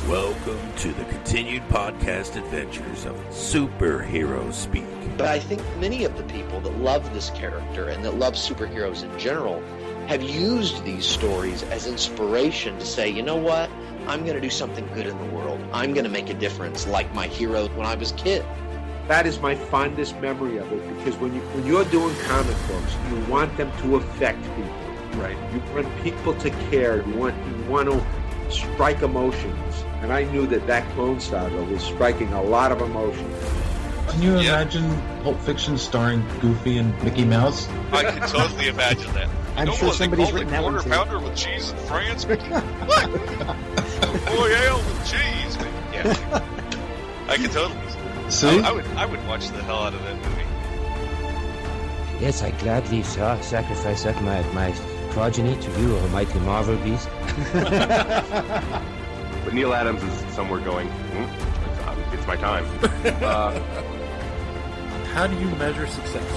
Welcome to the continued podcast adventures of Superhero Speak. But I think many of the people that love this character and that love superheroes in general have used these stories as inspiration to say, you know what? I'm going to do something good in the world. I'm going to make a difference like my hero when I was a kid. That is my fondest memory of it, because when you're doing comic books, you want them to affect people. Right. You want people to care. You want to strike emotions. And I knew that Clone Saga was striking a lot of emotions. Can you imagine Pulp Fiction starring Goofy and Mickey Mouse? I can totally imagine that. I'm sure somebody's written that one too. Quarter pounder with cheese in France, Mickey? What? Royale with cheese, Mickey. Yeah. I can totally. See? I would watch the hell out of that movie. Yes, I gladly sacrifice up my progeny to you, almighty Marvel beast. But Neil Adams is somewhere going, it's my time. How do you measure success?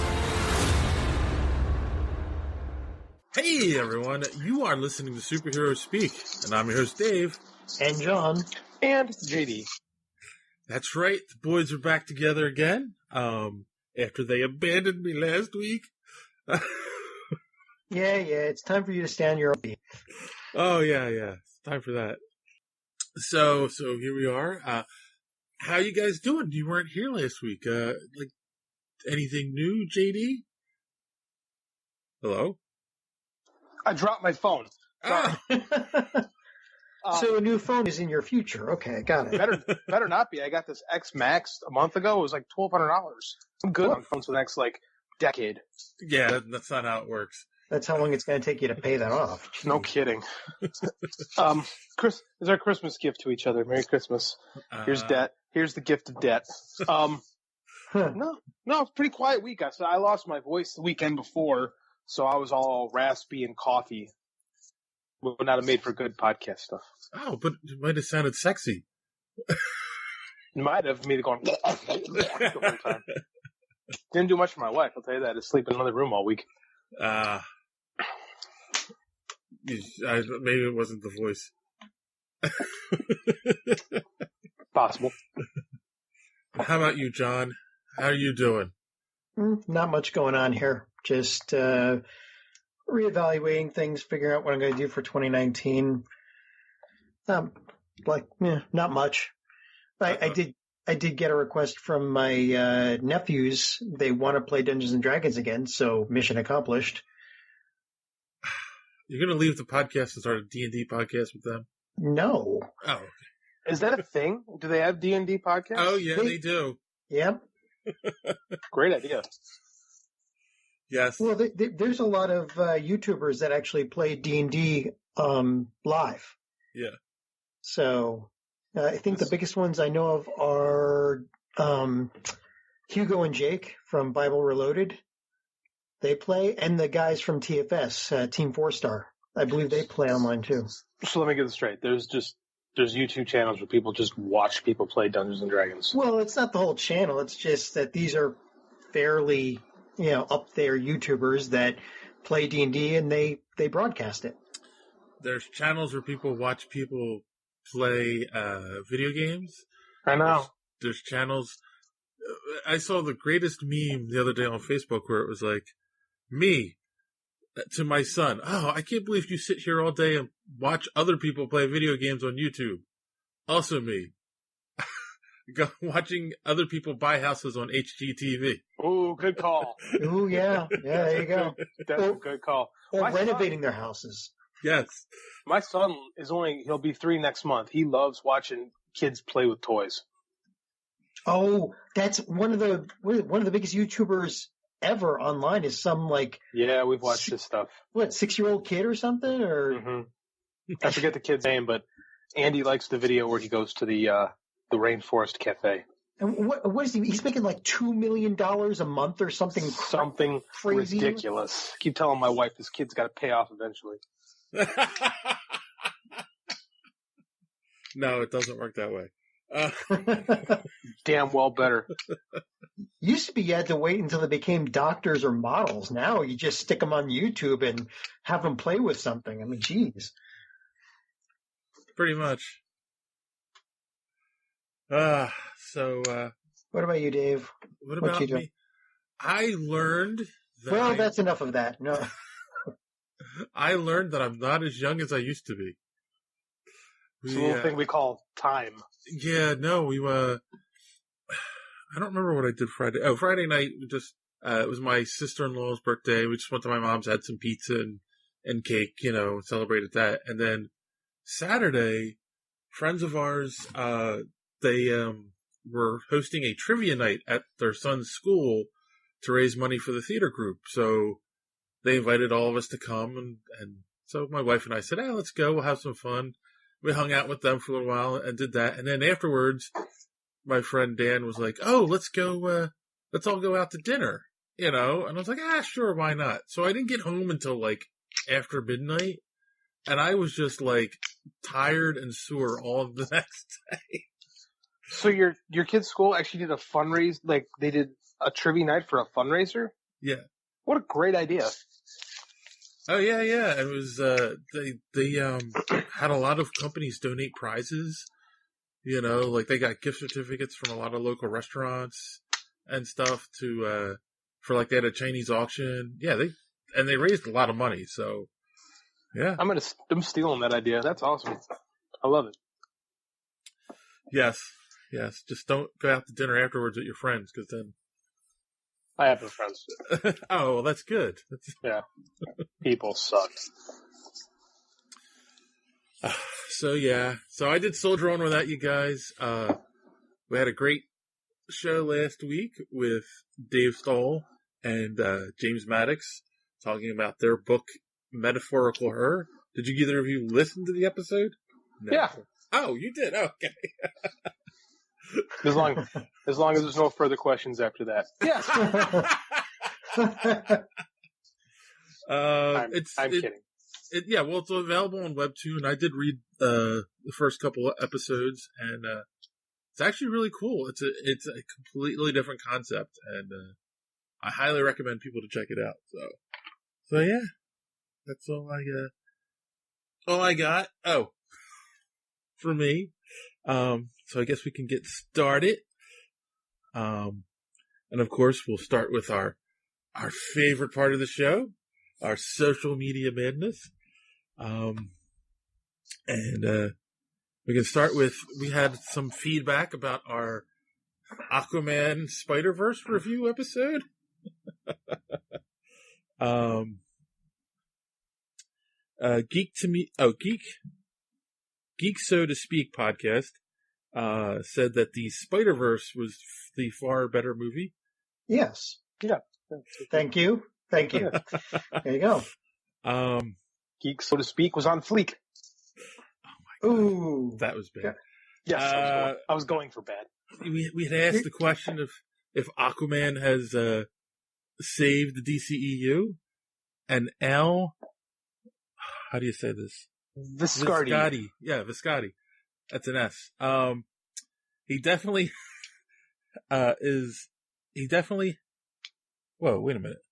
Hey everyone, you are listening to Superhero Speak, and I'm your host Dave. And John. And JD. That's right, the boys are back together again, after they abandoned me last week. Yeah, it's time for you to stand your own feet. Oh yeah, it's time for that. So here we are. How you guys doing? You weren't here last week. Like anything new, JD? Hello? I dropped my phone. Sorry. So a new phone is in your future. Okay, got it. Better not be. I got this X Max a month ago. It was like $1,200. I'm good on phones for the next decade. Yeah, that's not how it works. That's how long it's going to take you to pay that off. Jeez. No kidding. Chris, is our Christmas gift to each other. Merry Christmas. Here's debt. Here's the gift of debt. No, it's a pretty quiet week. I lost my voice the weekend before, so I was all raspy and coughy. Would not have made for good podcast stuff. Oh, but it might have sounded sexy. It might have me going the whole time. Didn't do much for my wife, I'll tell you that. I sleep in another room all week. Maybe it wasn't the voice. Possible. How about you, John? How are you doing? Not much going on here. Just reevaluating things, figuring out what I'm going to do for 2019. Not much. I did get a request from my nephews. They want to play Dungeons and Dragons again, so mission accomplished. You're going to leave the podcast and start a D&D podcast with them? No. Oh, okay. Is that a thing? Do they have D&D podcasts? Oh, yeah, they do. Yep. Great idea. Yes. Well, there's a lot of YouTubers that actually play D&D live. Yeah. So I think the biggest ones I know of are Hugo and Jake from Bible Reloaded. They play, and the guys from TFS, Team 4-Star. I believe they play online too. So let me get this straight. There's YouTube channels where people just watch people play Dungeons and Dragons. Well, it's not the whole channel. It's just that these are fairly, up there YouTubers that play D&D and they broadcast it. There's channels where people watch people play video games. I know. There's channels. I saw the greatest meme the other day on Facebook where it was like, me to my son. Oh, I can't believe you sit here all day and watch other people play video games on YouTube. Also me. Watching other people buy houses on HGTV. Ooh, good call. Ooh, yeah. Yeah, there you go. That's a good call. Or renovating their houses. Yes. My son he'll be 3 next month. He loves watching kids play with toys. Oh, that's one of the biggest YouTubers ever online is some Yeah, we've watched this stuff. What, 6-year-old kid or something? Or I forget the kid's name, but Andy likes the video where he goes to the Rainforest Cafe. And what is he? He's making like $2 million a month or something. Something crazy, ridiculous. I keep telling my wife this kid's got to pay off eventually. No, it doesn't work that way. Damn well better. Used to be you had to wait until they became doctors or models. Now you just stick them on YouTube and have them play with something. I mean, geez. Pretty much. What about you, Dave? What about you doing? me? I learned that. Well, that's enough of that. No. I learned that I'm not as young as I used to be. It's a little thing we call time. Yeah, no, I don't remember what I did Friday. Oh, Friday night, it was my sister-in-law's birthday. We just went to my mom's, had some pizza and cake, celebrated that. And then Saturday, friends of ours, they were hosting a trivia night at their son's school to raise money for the theater group. So they invited all of us to come, and so my wife and I said, let's go, we'll have some fun. We hung out with them for a little while and did that. And then afterwards, my friend Dan was like, let's all go out to dinner, And I was like, sure, why not? So I didn't get home until after midnight. And I was just tired and sore all of the next day. So your kid's school actually did a fundraiser, they did a trivia night for a fundraiser? Yeah. What a great idea. Oh, yeah. It was, they had a lot of companies donate prizes, they got gift certificates from a lot of local restaurants and stuff for they had a Chinese auction. Yeah, they raised a lot of money. So, yeah. I'm stealing that idea. That's awesome. I love it. Yes. Just don't go out to dinner afterwards with your friends, because then I have no friends. Oh, well, that's good. Yeah. People suck. So, yeah. So I did soldier on without you guys. We had a great show last week with Dave Stoll and James Maddox talking about their book, Metaphorical Her. Did either of you listen to the episode? No. Yeah. Oh, you did? Okay. As long as there's no further questions after that. Yes. I'm kidding. It's available on Webtoon. I did read the first couple of episodes, and it's actually really cool. It's a completely different concept, and I highly recommend people to check it out. So yeah, that's all I got. All I got. Oh, for me. So I guess we can get started. And of course, we'll start with our favorite part of the show, our social media madness. And we can start with, we had some feedback about our Aquaman Spider-Verse review episode. Geek So to Speak podcast said that the Spider-Verse was the far better movie. Yes. Yeah. Thank you. There you go. Geek So to Speak was on fleek. Oh my God. Ooh. That was bad. Yes, I was going for bad. We had asked the question if Aquaman has saved the DCEU, and Al, how do you say this? Viscardi. Yeah, Viscardi. That's an S. He definitely whoa, wait a minute.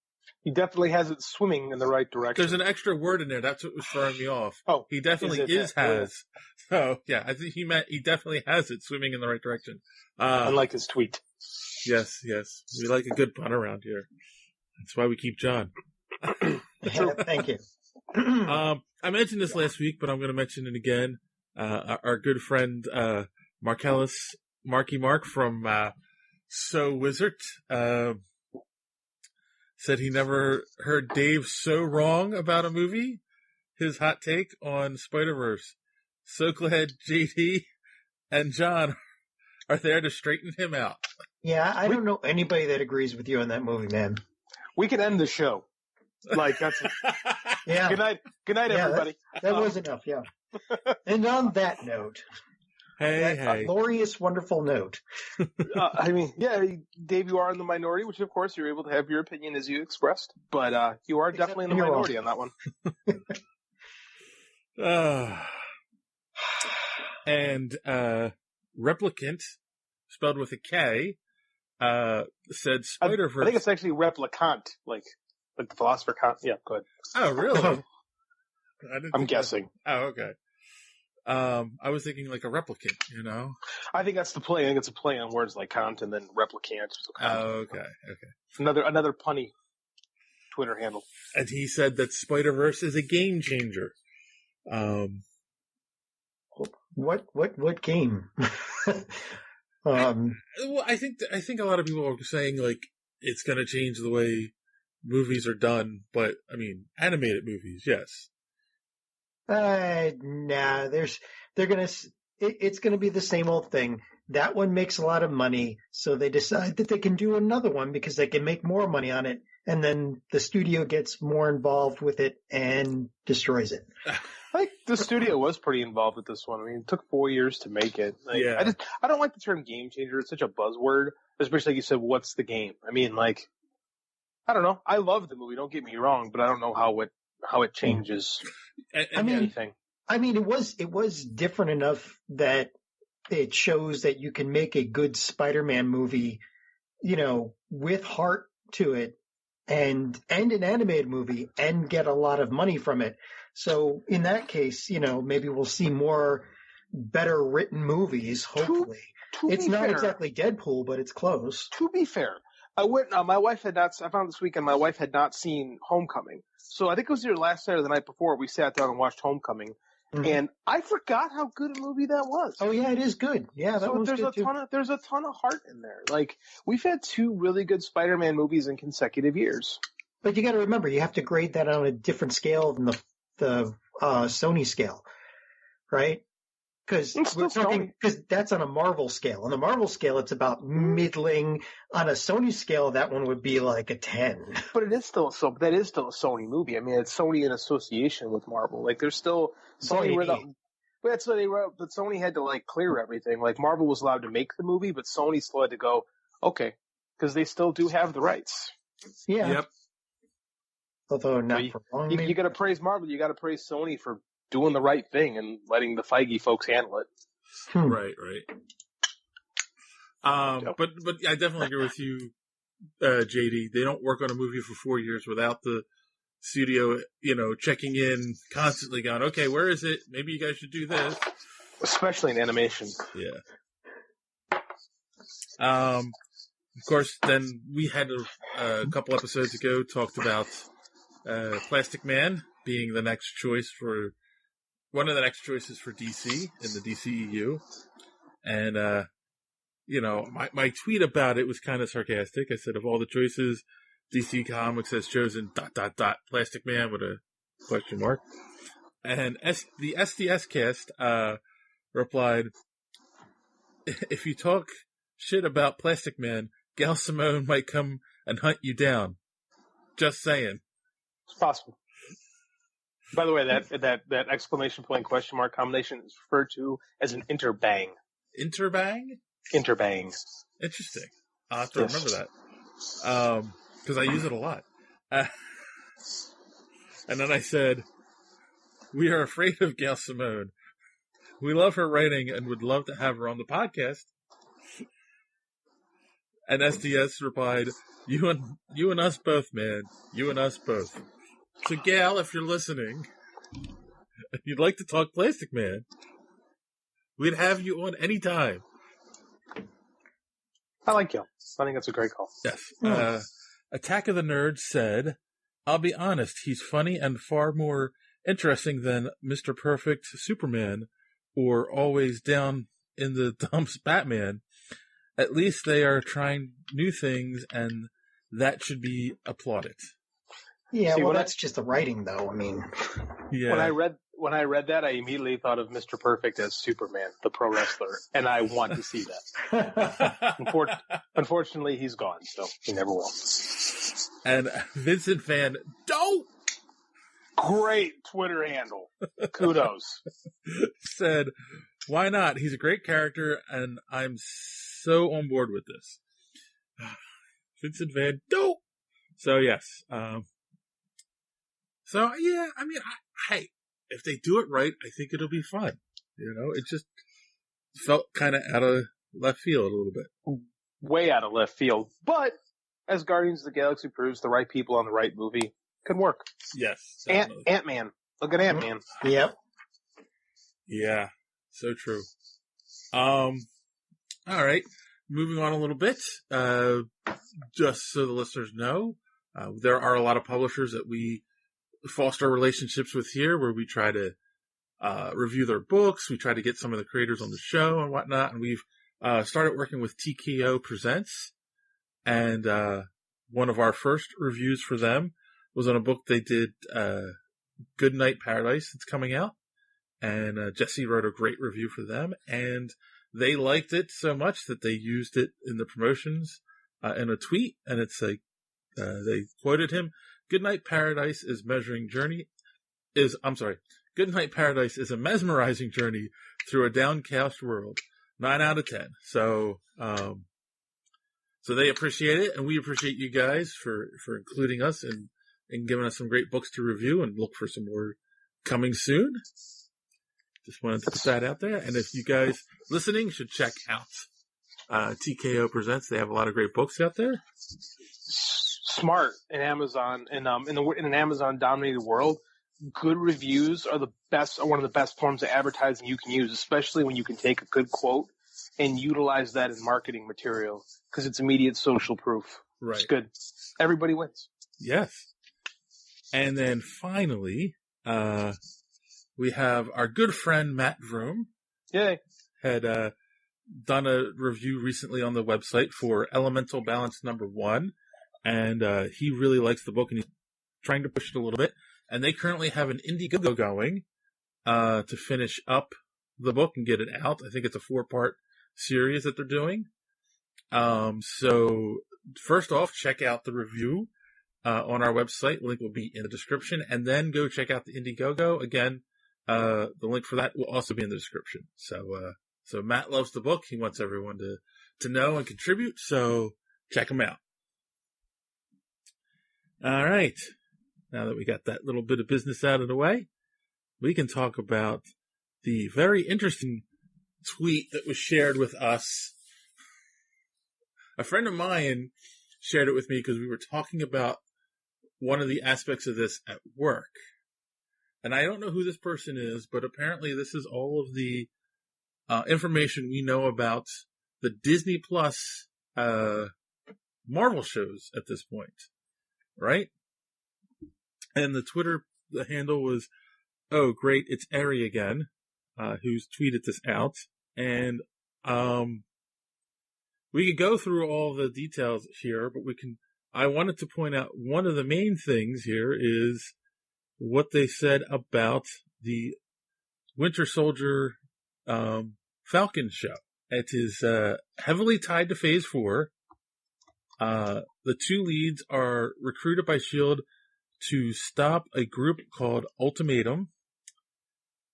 He definitely has it swimming in the right direction. There's an extra word in there. That's what was throwing me off. Oh, he definitely has. So yeah, I think he meant he definitely has it swimming in the right direction. Unlike his tweet. Yes. We like a good pun around here. That's why we keep John. Thank you. I mentioned this last week, but I'm going to mention it again. Our good friend, Marky Mark from, So Wizard, said he never heard Dave so wrong about a movie. His hot take on Spider-Verse. So glad JD and John are there to straighten him out. Yeah, I don't know anybody that agrees with you on that movie, man. We can end the show. That's yeah. Good night, everybody. That was enough, yeah. And on that note, hey, glorious, wonderful note. Dave, you are in the minority, which of course you're able to have your opinion as you expressed, but you are definitely in the minority on that one. And Replicant, spelled with a K, said Spider-Verse. I think it's actually replicant, like the philosopher Kant. Yeah, go ahead. Oh, really? I'm guessing. Oh, okay. I was thinking like a replicant, you know? I think that's the play. I think it's a play on words like count and then replicant. So Okay. Another punny Twitter handle. And he said that Spider-Verse is a game changer. What game? Well, I think a lot of people are saying like it's going to change the way movies are done, but I mean, animated movies, yes. Nah, it's gonna be the same old thing. That one makes a lot of money, so they decide that they can do another one because they can make more money on it, and then the studio gets more involved with it and destroys it. I think the studio was pretty involved with this one. I mean, it took 4 years to make it. Like, yeah. I don't like the term game changer. It's such a buzzword, especially like you said, what's the game? I mean, like, I don't know. I love the movie, don't get me wrong, but I don't know how it changes anything. I mean, it was different enough that it shows that you can make a good Spider-Man movie, you know, with heart to it and an animated movie and get a lot of money from it. So in that case, you know, maybe we'll see more better written movies, hopefully. It's not exactly Deadpool, but it's close. To be fair, I found this weekend my wife had not seen Homecoming. So I think it was either last night or the night before we sat down and watched Homecoming. Mm-hmm. And I forgot how good a movie that was. Oh yeah, it is good. Yeah, that was good too. There's a ton of heart in there. Like, we've had 2 really good Spider-Man movies in consecutive years. But you got to remember, you have to grade that on a different scale than the Sony scale, right? Because that's on a Marvel scale. On the Marvel scale, it's about middling. On a Sony scale, that one would be like a 10. But that is still a Sony movie. I mean, it's Sony in association with Marvel. Like, there's still Sony. But that's what they wrote. But Sony had to like clear everything. Like, Marvel was allowed to make the movie, but Sony still had to go, okay, because they still do have the rights. Yeah. Yep. Although not for long. You got to praise Marvel. You got to praise Sony for doing the right thing and letting the Feige folks handle it. Right. But I definitely agree with you, JD. They don't work on a movie for 4 years without the studio, you know, checking in constantly, going, okay, where is it? Maybe you guys should do this. Especially in animation. Yeah. Of course, then we had a couple episodes ago talked about Plastic Man being the next choice for one of the next choices for DC in the DCEU. And, you know, my tweet about it was kind of sarcastic. I said, of all the choices DC Comics has chosen ... Plastic Man with a question mark. And the SDS cast, replied, if you talk shit about Plastic Man, Gail Simone might come and hunt you down. Just saying. It's possible. By the way, that exclamation point question mark combination is referred to as an interbang. Interbang? Interbang. Interesting. I'll have to remember that. Because I use it a lot. And then I said, we are afraid of Gail Simone. We love her writing and would love to have her on the podcast. And SDS replied, you and us both, man. You and us both. So, Gail, if you're listening, and you'd like to talk Plastic Man, we'd have you on anytime. I like Gail. I think that's a great call. Yes. Attack of the Nerds said, I'll be honest, he's funny and far more interesting than Mr. Perfect Superman or always down in the dumps Batman. At least they are trying new things, and that should be applauded. Yeah, well, that's just the writing, though. I mean, yeah. When I read that, I immediately thought of Mr. Perfect as Superman, the pro wrestler, and I want to see that. Unfortunately, he's gone, so he never will. And Vincent Van Dope, great Twitter handle, kudos, said, "Why not? He's a great character, and I'm so on board with this." Vincent Van Dope. So yes. So yeah, I mean, hey, if they do it right, I think it'll be fun. You know, it just felt kind of out of left field a little bit. Way out of left field. But as Guardians of the Galaxy proves, the right people on the right movie can work. Yes. Ant-Man. Look at Ant-Man. Yep. Yeah. So true. All right. Moving on a little bit. Just so the listeners know, there are a lot of publishers that we foster relationships with here where we try to review their books. We try to get some of the creators on the show and whatnot. And we've started working with TKO Presents. And one of our first reviews for them was on a book they did, Good Night Paradise. It's coming out. And Jesse wrote a great review for them. And they liked it so much that they used it in the promotions in a tweet. And it's like, they quoted him, Good Night Paradise is Good Night Paradise is a mesmerizing journey through a downcast world. 9 out of 10. So they appreciate it, and we appreciate you guys for including us and giving us some great books to review, and look for some more coming soon. Just wanted to put that out there. And if you guys listening should check out TKO Presents, they have a lot of great books out there. Smart in Amazon, in an Amazon dominated world, good reviews are one of the best forms of advertising you can use, especially when you can take a good quote and utilize that in marketing material, because it's immediate social proof. Right. It's good. Everybody wins. Yes. And then finally, we have our good friend Matt Vroom. Yay. Had done a review recently on the website for Elemental Balance #1, and he really likes the book, and he's trying to push it a little bit. And they currently have an Indiegogo going to finish up the book and get it out. I think it's a 4-part series that they're doing. So first off, check out the review on our website. Link will be in the description. And then go check out the Indiegogo. Again, the link for that will also be in the description. So Matt loves the book. He wants everyone to know and contribute. So check him out. All right. Now that we got that little bit of business out of the way, we can talk about the very interesting tweet that was shared with us. A friend of mine shared it with me because we were talking about one of the aspects of this at work. And I don't know who this person is, but apparently this is all of the information we know about the Disney Plus Marvel shows at this point, right? And the handle was, oh, great, it's Ari again, who's tweeted this out. And we could go through all the details here, but I wanted to point out one of the main things here is what they said about the Winter Soldier Falcon show. It is heavily tied to Phase 4. The two leads are recruited by S.H.I.E.L.D. to stop a group called Ultimatum.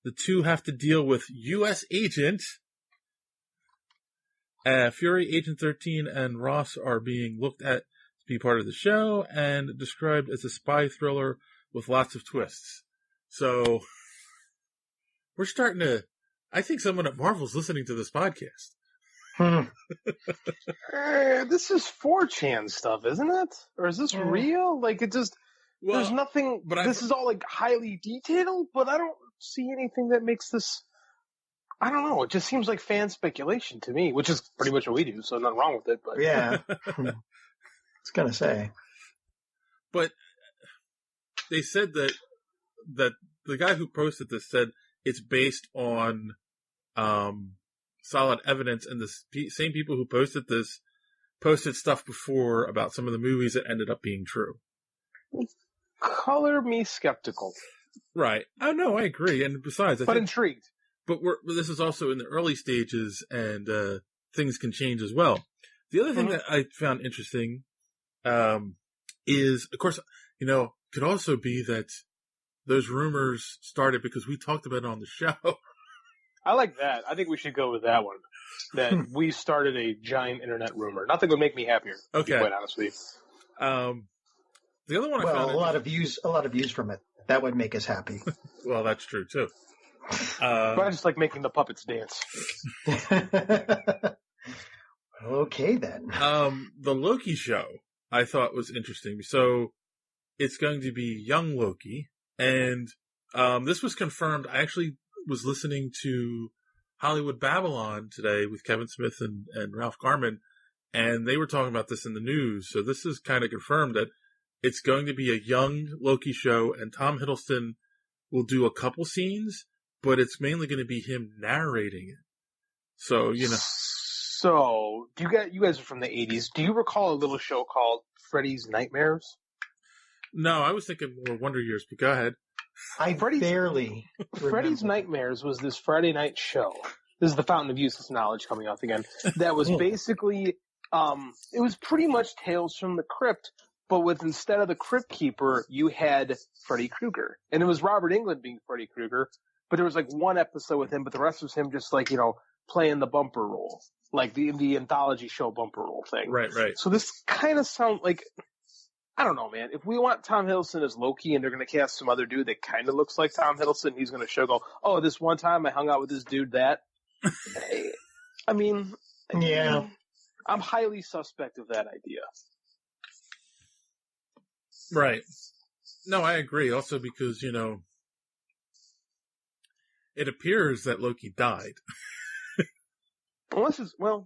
The two have to deal with U.S. Agent. Fury, Agent 13, and Ross are being looked at to be part of the show and described as a spy thriller with lots of twists. So, we're starting to... I think someone at Marvel's listening to this podcast. This is 4chan stuff, isn't it? Or is this real? Like, it just... Well, there's nothing... This is all, like, highly detailed, but I don't see anything that makes this... I don't know. It just seems like fan speculation to me, which is pretty much what we do, so nothing wrong with it. But yeah. I was going to say. But they said that the guy who posted this said it's based on solid evidence, and the same people who posted this posted stuff before about some of the movies that ended up being true. Color me skeptical. Right. Oh, no, I agree. And besides, I think, intrigued. But this is also in the early stages, and things can change as well. The other thing that I found interesting is, of course, could also be that those rumors started because we talked about it on the show. I like that. I think we should go with that one. That we started a giant internet rumor. Nothing would make me happier. Okay. To be quite honest with you. The other one I found a lot of views from it. That would make us happy. Well, that's true too. But I just like making the puppets dance. Okay, then. The Loki show I thought was interesting. So it's going to be young Loki, and this was confirmed. I actually was listening to Hollywood Babylon today with Kevin Smith and Ralph Garman, and they were talking about this in the news. So this is kind of confirmed that it's going to be a young Loki show, and Tom Hiddleston will do a couple scenes, but it's mainly going to be him narrating it. So, you know. So, you guys are from the 80s. Do you recall a little show called Freddy's Nightmares? No, I was thinking more Wonder Years, but go ahead. Barely Freddy's Nightmares was this Friday night show. This is the fountain of useless knowledge coming off again. That was basically, it was pretty much Tales from the Crypt, but with instead of the Crypt Keeper, you had Freddy Krueger. And it was Robert Englund being Freddy Krueger, but there was like one episode with him, but the rest was him just like, you know, playing the bumper role. Like the anthology show bumper role thing. Right. So this kind of sounds like, I don't know, man. If we want Tom Hiddleston as Loki and they're going to cast some other dude that kind of looks like Tom Hiddleston, he's going to go, oh, this one time I hung out with this dude that. I mean, yeah. I'm highly suspect of that idea. Right. No, I agree. Also because, you know, it appears that Loki died. Unless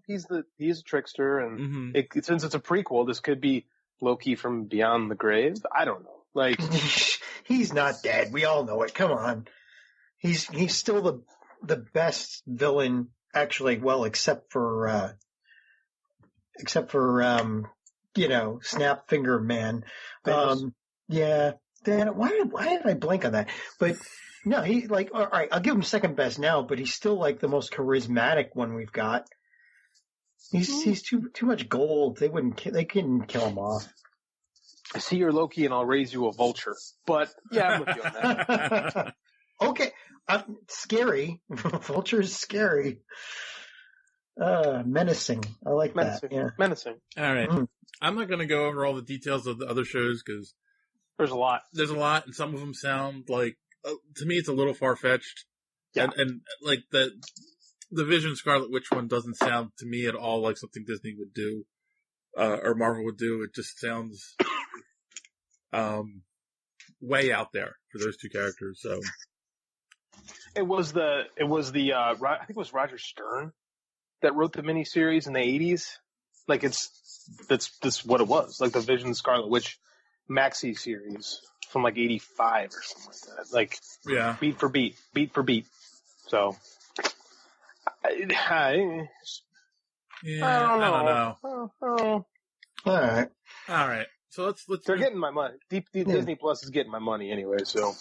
he's a trickster, and since it's a prequel, this could be Loki from beyond the grave. I don't know. Like, he's not dead. We all know it. Come on, he's still the best villain. Actually, well, except for you know, Snap Finger Man. Yeah. Dan, why did I blank on that? But no, he like, all right, I'll give him second best now, but he's still like the most charismatic one we've got. He's too much gold. They couldn't kill him off. I see your Loki and I'll raise you a vulture. But yeah, I'm with you on that. Okay. Scary. Vulture's scary. Menacing. I like that. Yeah. Menacing. All right. I'm not going to go over all the details of the other shows because there's a lot, and some of them sound like, to me, it's a little far-fetched. Yeah. And like the Vision Scarlet Witch one doesn't sound to me at all like something Disney would do, or Marvel would do. It just sounds, way out there for those two characters. So it was the I think it was Roger Stern that wrote the miniseries in the 80s. Like that's what it was. Like the Vision Scarlet Witch maxi series from like 85 or something like that. Like, yeah, beat for beat. So, I don't know. All right. So let's. They're getting my money. Disney Plus is getting my money anyway, so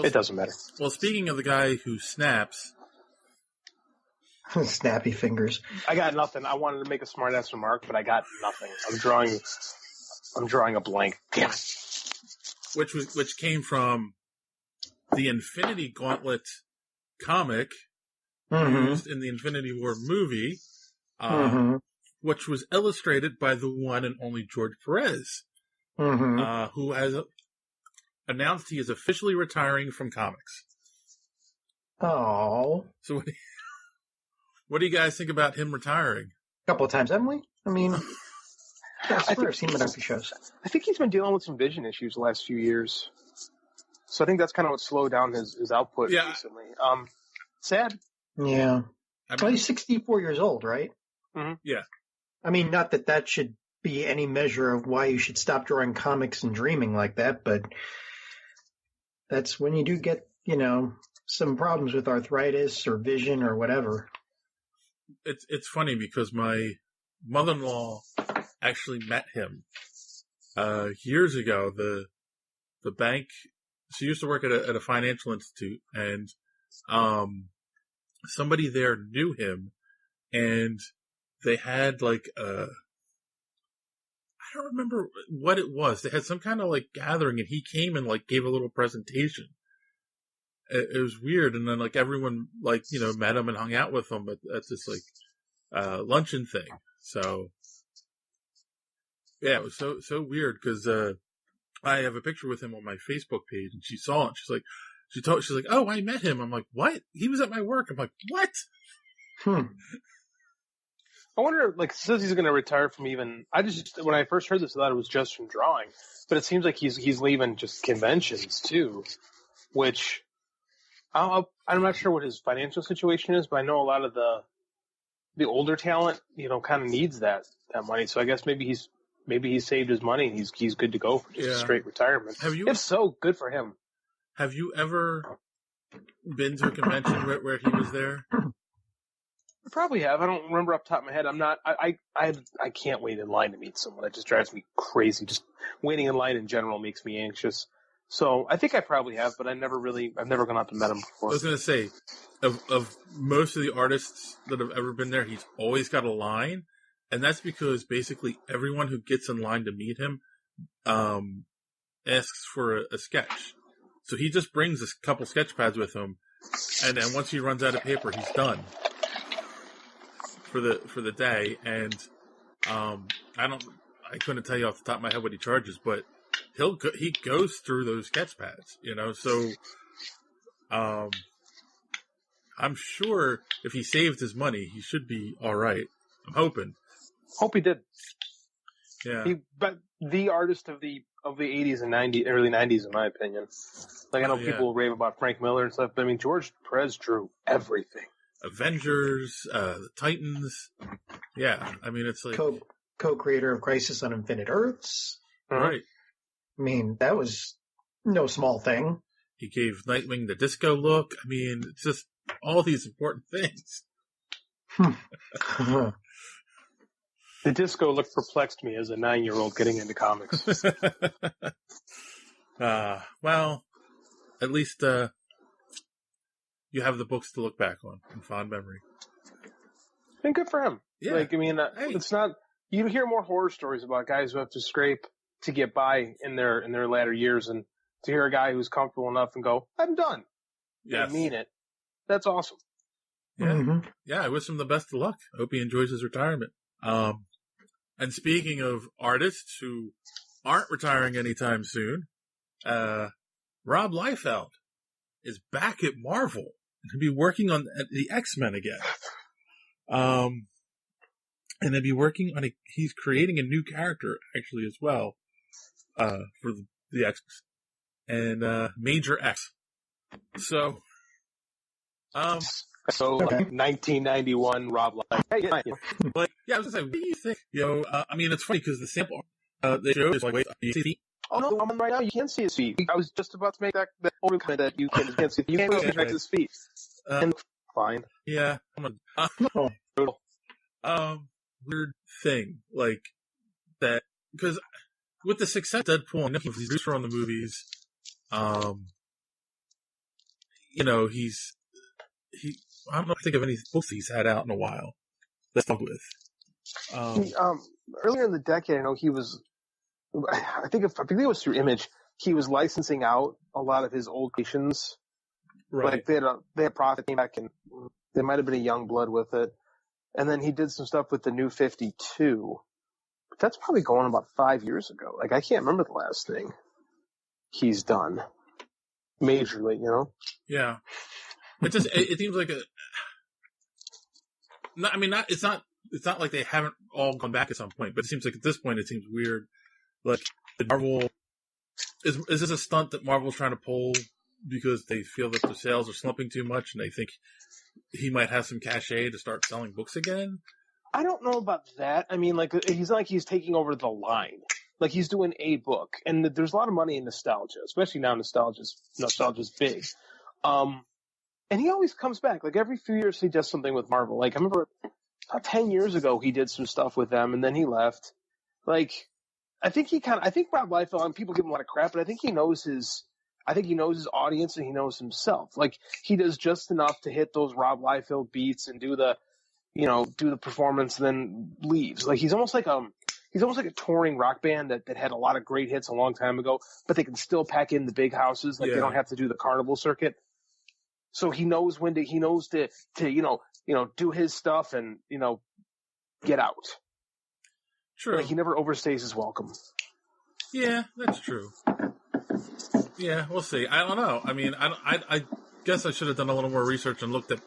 it doesn't matter. Well, speaking of the guy who snaps. Snappy fingers. I got nothing. I wanted to make a smart ass remark, but I got nothing. I'm drawing a blank. Damn it. Which came from the Infinity Gauntlet comic used in the Infinity War movie, which was illustrated by the one and only George Perez, who has announced he is officially retiring from comics. Oh. So what do you guys think about him retiring? A couple of times, haven't we? I mean, I've seen him in a few shows. I think he's been dealing with some vision issues the last few years. So I think that's kind of what slowed down his output recently. Sad. Yeah. Well, he's 64 years old, right? Mm-hmm. Yeah. I mean, not that should be any measure of why you should stop drawing comics and dreaming like that, but that's when you do get, you know, some problems with arthritis or vision or whatever. It's funny because my mother-in-law actually met him years ago. The bank, she used to work at a financial institute, and somebody there knew him, and they had like I don't remember what it was. They had some kind of like gathering, and he came and like gave a little presentation. It was weird, and then like everyone like, you know, met him and hung out with him at this like luncheon thing. So yeah, it was so weird because I have a picture with him on my Facebook page, and she saw it. She's like, oh, I met him. I'm like, what? He was at my work. I'm like, what? I wonder, like, says he's going to retire from even. When I first heard this, I thought it was just from drawing, but it seems like he's leaving just conventions too, which I'm not sure what his financial situation is, but I know a lot of the older talent, kind of needs that money. So I guess maybe he's saved his money and he's good to go for just a straight retirement. If so, good for him. Have you ever been to a convention where he was there? I probably have. I don't remember off the top of my head. I can't wait in line to meet someone. It just drives me crazy. Just waiting in line in general makes me anxious. So I think I probably have, but I've never gone out and met him before. I was going to say, of most of the artists that have ever been there, he's always got a line. And that's because basically everyone who gets in line to meet him asks for a sketch. So he just brings a couple sketch pads with him, and then once he runs out of paper, he's done for the day. And I couldn't tell you off the top of my head what he charges, but he goes through those sketch pads, So I'm sure if he saved his money, he should be all right. I'm hoping. Hope he did. Yeah. But the artist of the 80s and 90s, early 90s, in my opinion. Like, I know people rave about Frank Miller and stuff, but I mean, George Perez drew everything. Avengers, the Titans. Yeah. I mean, it's like. Co-creator of Crisis on Infinite Earths. Right. I mean, that was no small thing. He gave Nightwing the disco look. I mean, it's just all these important things. The disco look perplexed me as a 9-year-old getting into comics. Well, at least you have the books to look back on in fond memory. And good for him. Yeah. Like, I mean, it's not. You hear more horror stories about guys who have to scrape to get by in their latter years, and to hear a guy who's comfortable enough and go, "I'm done." Yeah, I mean it. That's awesome. Yeah, Yeah. I wish him the best of luck. I hope he enjoys his retirement. And speaking of artists who aren't retiring anytime soon, Rob Liefeld is back at Marvel and he'll be working on the X-Men again. And they'll be working on he's creating a new character actually as well, for the X-Men and, Major X. So, 1991 Rob Liefeld. But yeah, I was gonna say, what do you think? I mean, it's funny because the sample they showed is like, wait, do you see? Oh no, I'm right now. You can't see his feet. I was just about to make that old comment that you can't see. You can't see his feet. And fine. Yeah. Weird thing like that because with the success of Deadpool and Nicholas, he's on the movies. I don't know if I think of any books he's had out in a while. Let's talk with. Earlier in the decade, I know he was. I think it was through Image. He was licensing out a lot of his old creations. Right. Like they had Prophet came back and there might have been a Youngblood with it, and then he did some stuff with the New 52. But that's probably going about 5 years ago. Like I can't remember the last thing he's done majorly. Yeah. It seems like it's not like they haven't all gone back at some point, but it seems like at this point it seems weird. Like Marvel is this a stunt that Marvel's trying to pull because they feel that the sales are slumping too much and they think he might have some cachet to start selling books again? I don't know about that. I mean, like he's not like he's taking over the line. Like he's doing a book, and there's a lot of money in nostalgia, especially now. Nostalgia's big. And he always comes back. Like every few years he does something with Marvel. Like I remember about 10 years ago he did some stuff with them and then he left. Like I think Rob Liefeld, and people give him a lot of crap, but I think he knows his audience and he knows himself. Like he does just enough to hit those Rob Liefeld beats and do the performance and then leaves. Like he's almost like a touring rock band that had a lot of great hits a long time ago, but they can still pack in the big houses. Like they don't have to do the carnival circuit. So he knows to do his stuff and, get out. True. Like he never overstays his welcome. Yeah, that's true. Yeah, we'll see. I don't know. I mean, I guess I should have done a little more research and looked at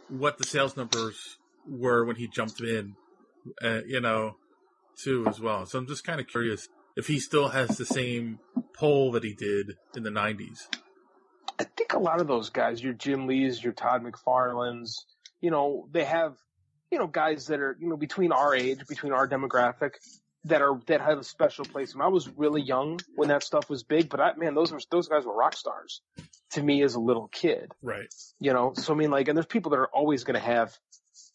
what the sales numbers were when he jumped in, too, as well. So I'm just kind of curious if he still has the same pull that he did in the 90s. I think a lot of those guys, your Jim Lees, your Todd McFarlanes, they have, guys that are, between our age, between our demographic, that have a special place. When I was really young, when that stuff was big, but those guys were rock stars to me as a little kid. Right. So I mean, and there's people that are always going to have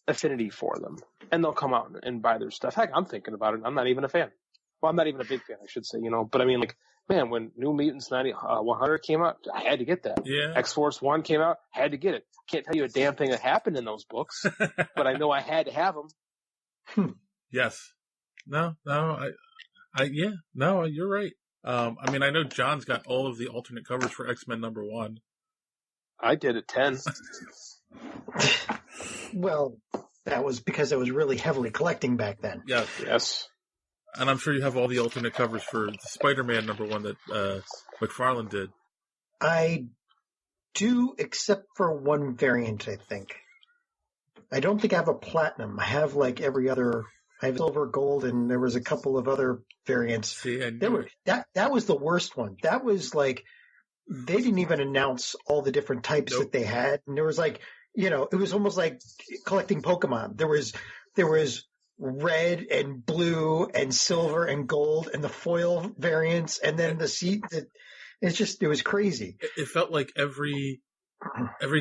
affinity for them, and they'll come out and buy their stuff. Heck, I'm thinking about it. I'm not even a fan. Well, I'm not even a big fan, I should say, but I mean, man, when New Mutants 100 came out, I had to get that. Yeah. X-Force 1 came out, had to get it. Can't tell you a damn thing that happened in those books, but I know I had to have them. Yes. No, you're right. I mean, I know John's got all of the alternate covers for X-Men #1. I did at 10. Well, that was because I was really heavily collecting back then. Yes. And I'm sure you have all the alternate covers for the Spider-Man #1 that McFarlane did. I do, except for one variant, I think. I don't think I have a platinum. I have every other. I have silver, gold, and there was a couple of other variants. See, that was the worst one. That was they didn't even announce all the different types that they had, and there was it was almost like collecting Pokemon. There was red and blue and silver and gold and the foil variants, and then the seat. It was crazy. It felt like every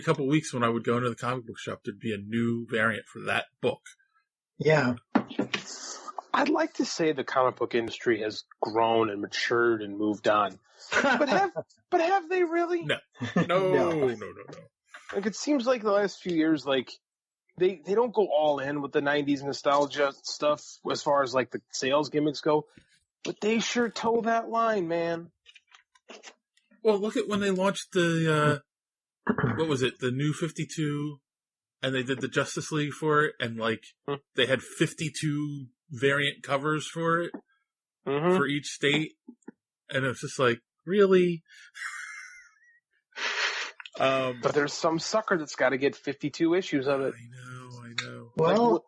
couple of weeks when I would go into the comic book shop, there'd be a new variant for that book. Yeah. I'd like to say the comic book industry has grown and matured and moved on. But have they really? No. It seems like the last few years, they don't go all in with the 90s nostalgia stuff as far as the sales gimmicks go, but they sure toe that line, man. Well, look at when they launched the what was it? The New 52, and they did the Justice League for it, and they had 52 variant covers for it for each state, and it's just really. But there's some sucker that's got to get 52 issues of it. I know. Well,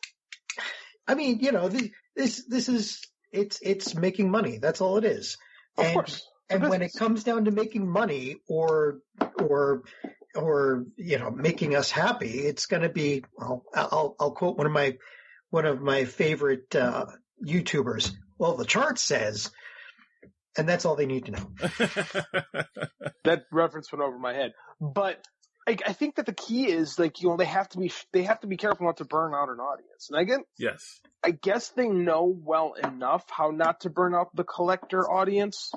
I mean, this is it's making money. That's all it is. Of course. And when it comes down to making money or making us happy, it's going to be. Well, I'll quote one of my favorite YouTubers. Well, the chart says. And that's all they need to know. That reference went over my head. But I think that the key is they have to be careful not to burn out an audience. And I guess they know well enough how not to burn out the collector audience,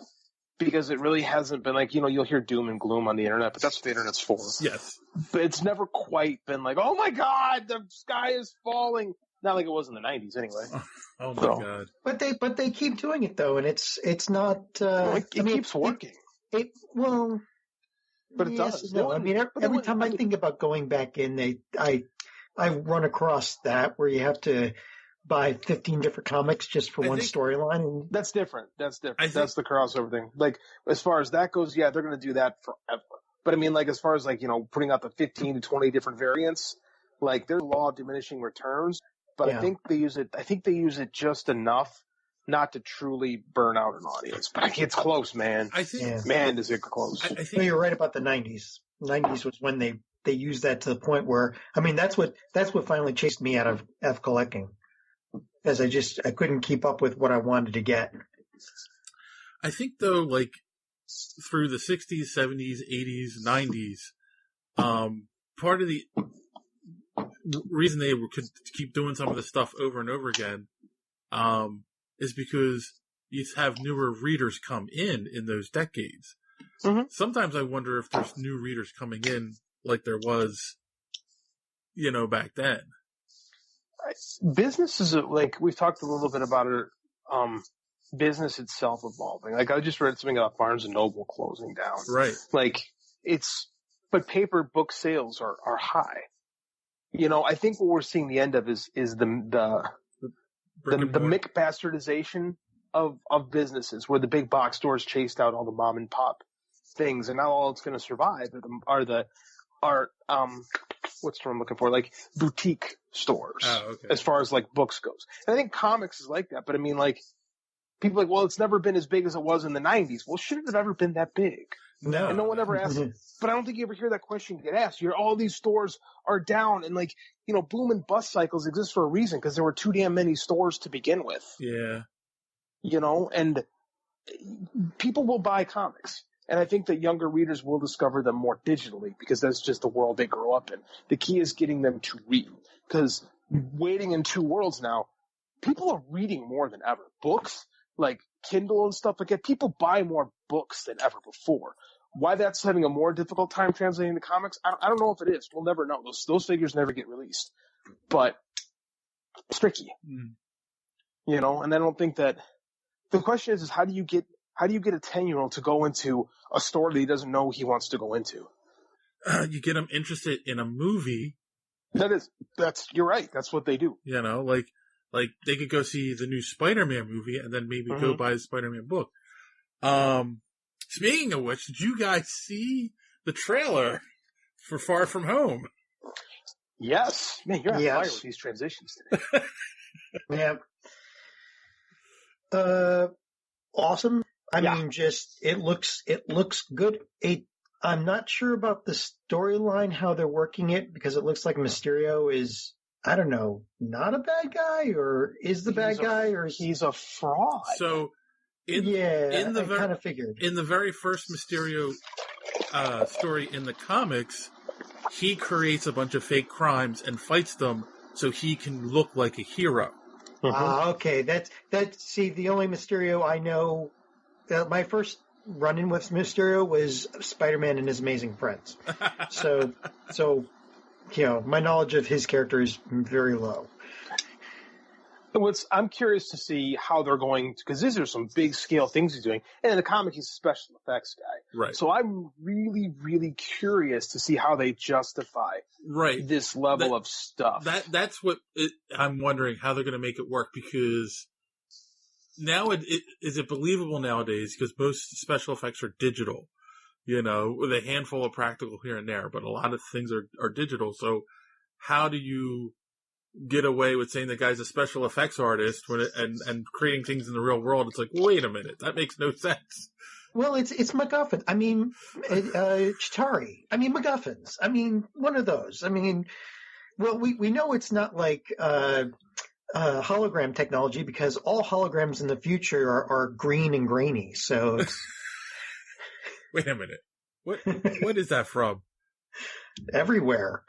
because it really hasn't been you'll hear doom and gloom on the internet, but that's what the internet's for. Yes. But it's never quite been oh my God, the sky is falling. Not like it was in the 90s anyway. Oh my God. But they keep doing it though, and it's not. It keeps working. But it does. No, I mean every time I think about going back in, I run across that where you have to buy 15 different comics just for one storyline. That's different. That's different. That's the crossover thing. As far as that goes, yeah, they're going to do that forever. But I mean, as far as putting out the 15 to 20 different variants, there's law of diminishing returns. But I think they use it just enough not to truly burn out an audience. But it's close, man. Man, is it close. You're right about the 90s. 90s was when they used that to the point where, I mean, that's what finally chased me out of collecting. Because I couldn't keep up with what I wanted to get. I think though, through the 60s, 70s, 80s, 90s, part of the reason they could keep doing some of the stuff over and over again is because you have newer readers come in those decades. Mm-hmm. Sometimes I wonder if there's new readers coming in like there was, back then. Businesses, we've talked a little bit about it, business itself evolving. I just read something about Barnes & Noble closing down. Right. But paper book sales are high. I think what we're seeing the end of is the Mick bastardization of businesses, where the big box stores chased out all the mom and pop things, and now all it's going to survive are what's the term I'm looking for? Boutique stores. Oh, okay. As far as books goes. And I think comics is like that, but I mean people well, it's never been as big as it was in the 90s. Well, should it have ever been that big? No. And no one ever asks. But I don't think you ever hear that question get asked. All these stores are down, and boom and bust cycles exist for a reason because there were too damn many stores to begin with. Yeah. And people will buy comics. And I think that younger readers will discover them more digitally because that's just the world they grow up in. The key is getting them to read, because waiting in two worlds now, people are reading more than ever. Books, like Kindle and stuff like that, people buy more books than ever before. Why that's having a more difficult time translating to comics, I don't know if it is. We'll never know. Those figures never get released. But it's tricky. And I don't think that the question is how do you get a 10-year-old to go into a story that he doesn't know he wants to go into? You get them interested in a movie. You're right. That's what they do. Like they could go see the new Spider-Man movie and then maybe go buy a Spider-Man book. Speaking of which, did you guys see the trailer for Far From Home? Yes. Man, you're on fire with these transitions today. Yeah. Awesome. I mean, it looks good. I'm not sure about the storyline, how they're working it, because it looks like Mysterio is, I don't know, not a bad guy, or is the bad guy, or he's a fraud. So, I kind of figured. In the very first Mysterio story in the comics, he creates a bunch of fake crimes and fights them so he can look like a hero. Okay. See, the only Mysterio I know, my first run-in with Mysterio was Spider-Man and His Amazing Friends. So, my knowledge of his character is very low. I'm curious to see how they're going, because these are some big scale things he's doing. And in the comic, he's a special effects guy. Right. So I'm really, really curious to see how they justify this level of stuff. That's what I'm wondering, how they're going to make it work, because now is it believable nowadays, because most special effects are digital, with a handful of practical here and there, but a lot of things are digital. So how do you get away with saying the guy's a special effects artist and creating things in the real world? It's like, wait a minute, that makes no sense. Well, it's MacGuffin. I mean, Chitauri. I mean, MacGuffins. I mean, one of those. I mean, well, we know it's not like hologram technology, because all holograms in the future are green and grainy. So, wait a minute, what is that from? Everywhere.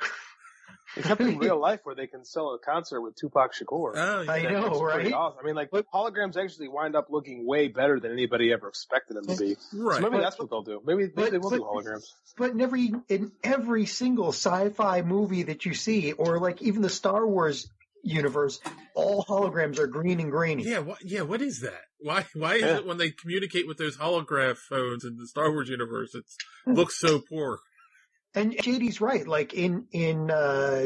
Except in real life, where they can sell a concert with Tupac Shakur. Oh, yeah. I know, right? Awesome. I mean, holograms actually wind up looking way better than anybody ever expected them to be. Right. So maybe that's what they'll do. Maybe they will do holograms. But in every single sci-fi movie that you see, or like even the Star Wars universe, all holograms are green and grainy. Yeah. What is that? Why is it when they communicate with those holograph phones in the Star Wars universe, it looks so poor? And JD's right. Like in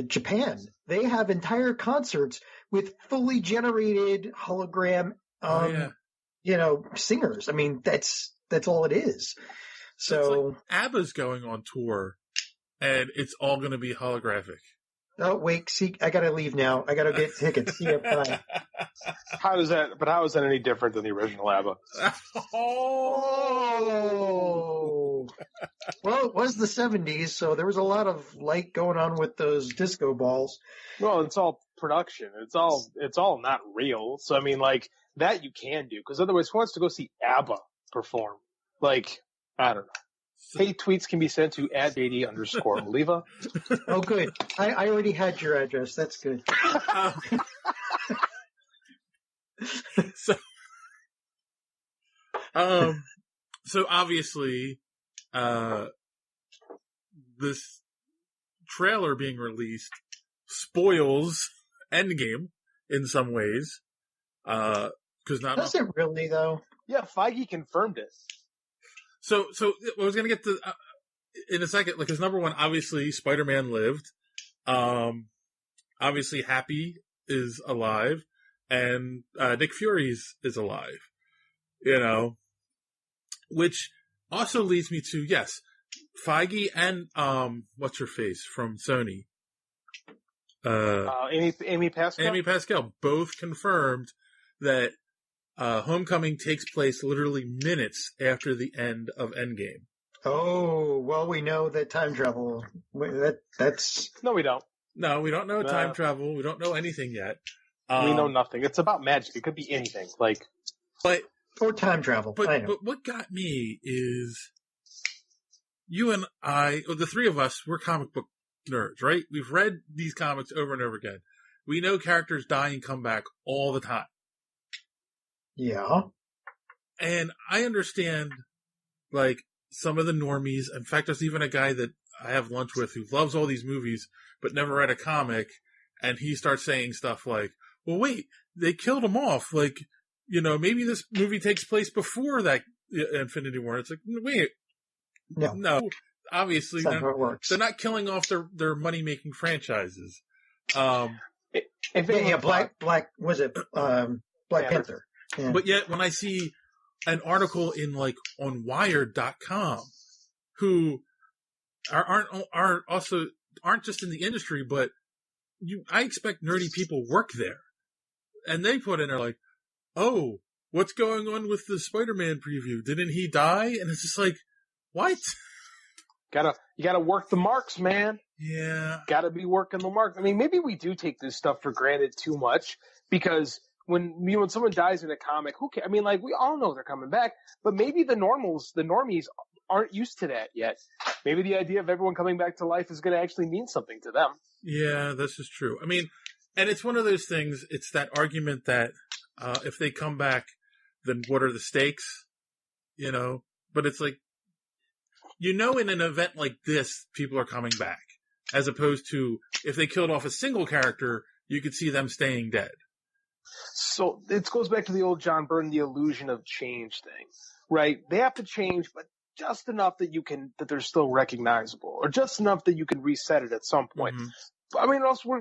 Japan, they have entire concerts with fully generated hologram, singers. I mean, that's all it is. So like ABBA's going on tour, and it's all going to be holographic. Oh wait, see, I gotta leave now. I gotta get tickets. See you. Bye. How is that any different than the original ABBA? Oh. Well, it was the 70s, so there was a lot of light going on with those disco balls. Well, it's all production. It's all not real. So I mean, like, that you can do, because otherwise, who wants to go see ABBA perform? Like, I don't know. Hate tweets can be sent to @JD_Oliva. Oh, good. I already had your address. That's good. So obviously, this trailer being released spoils Endgame in some ways. Does it really, though? Yeah, Feige confirmed it. So I was going to get to in a second, because number one, obviously Spider-Man lived. Obviously Happy is alive, and Nick Fury is alive. Which also leads me to, yes, Feige and what's her face from Sony, Amy Pascal. Amy Pascal both confirmed that Homecoming takes place literally minutes after the end of Endgame. Oh, well, we know that time travel. That's No, we don't. No, we don't know time travel. We don't know anything yet. We know nothing. It's about magic. It could be anything. or time travel. I know. But what got me is you and I, the three of us, we're comic book nerds, right? We've read these comics over and over again. We know characters die and come back all the time. Yeah. And I understand, like, some of the normies. In fact, there's even a guy that I have lunch with who loves all these movies but never read a comic, and he starts saying stuff like, well, wait, they killed him off. Like, maybe this movie takes place before that Infinity War. It's like, wait. No. Obviously, they're not killing off their money-making franchises. Black was it Black Panther? Yeah. But yet, when I see an article in on Wired.com, who aren't just in the industry, but I expect nerdy people work there, and they put in there like, oh, what's going on with the Spider-Man preview? Didn't he die? And it's just like, what? You gotta work the marks, man. Yeah. Gotta be working the marks. I mean, maybe we do take this stuff for granted too much, because when someone dies in a comic, who cares? I mean, we all know they're coming back, but maybe the normies aren't used to that yet. Maybe the idea of everyone coming back to life is going to actually mean something to them. Yeah, this is true. I mean, and it's one of those things, it's that argument that if they come back, then what are the stakes? But it's like, in an event like this, people are coming back. As opposed to, if they killed off a single character, you could see them staying dead. So it goes back to the old John Byrne, the illusion of change thing, right? They have to change, but just enough that they're still recognizable, or just enough that you can reset it at some point. Mm-hmm. I mean, also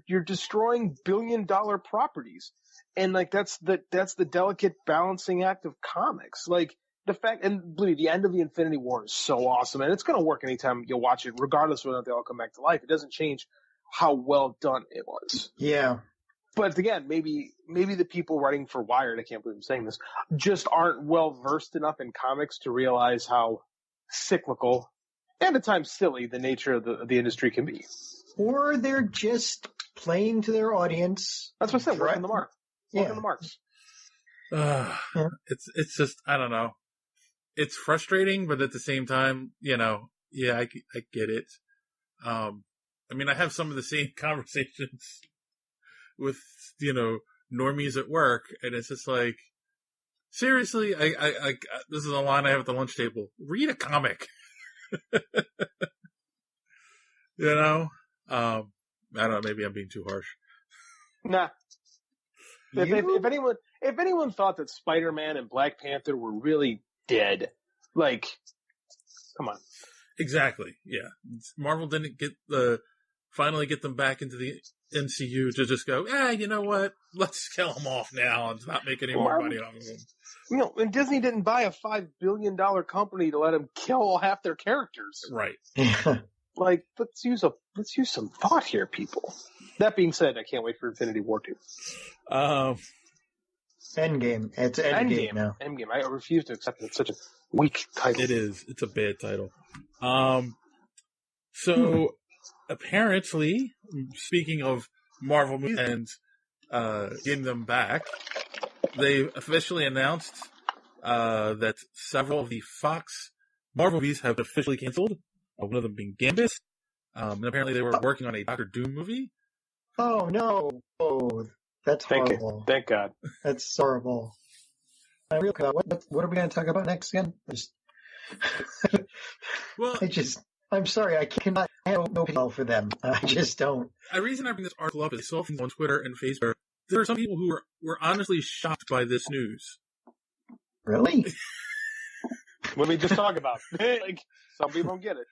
you're destroying billion-dollar properties, and that's the delicate balancing act of comics. The fact, and believe me, the end of the Infinity War is so awesome, and it's going to work anytime you'll watch it, regardless of whether they all come back to life. It doesn't change how well done it was. Yeah. But again, maybe the people writing for Wired, I can't believe I'm saying this, just aren't well versed enough in comics to realize how cyclical and at times silly the nature of the industry can be. Or they're just playing to their audience. That's what I said, working the mark. Working the marks. It's just, I don't know. It's frustrating, but at the same time, I get it. I mean, I have some of the same conversations with, normies at work, and it's just like, seriously, I this is a line I have at the lunch table. Read a comic. I don't know, maybe I'm being too harsh. Nah. If anyone thought that Spider-Man and Black Panther were really dead, come on. Exactly. Yeah. Marvel didn't finally get them back into the MCU to just go, you know what? Let's kill them off now and not make any more money off of them. And Disney didn't buy a $5 billion company to let them kill half their characters. Right. Let's use some thought here, people. That being said, I can't wait for Infinity War 2. Endgame. It's Endgame now. Endgame. I refuse to accept it. It's such a weak title. It is. It's a bad title. So apparently, speaking of Marvel movies and getting them back, they officially announced that several of the Fox Marvel movies have officially canceled. One of them being Gambit. And apparently they were working on a Doctor Doom movie. Oh no! Oh, that's horrible. Thank God. That's horrible. What are we going to talk about next again? I'm sorry, I have no pity for them. I just don't. The reason I bring this article up is I saw on Twitter and Facebook, there are some people who were honestly shocked by this news. Really? What did we just talk about? Some people don't get it.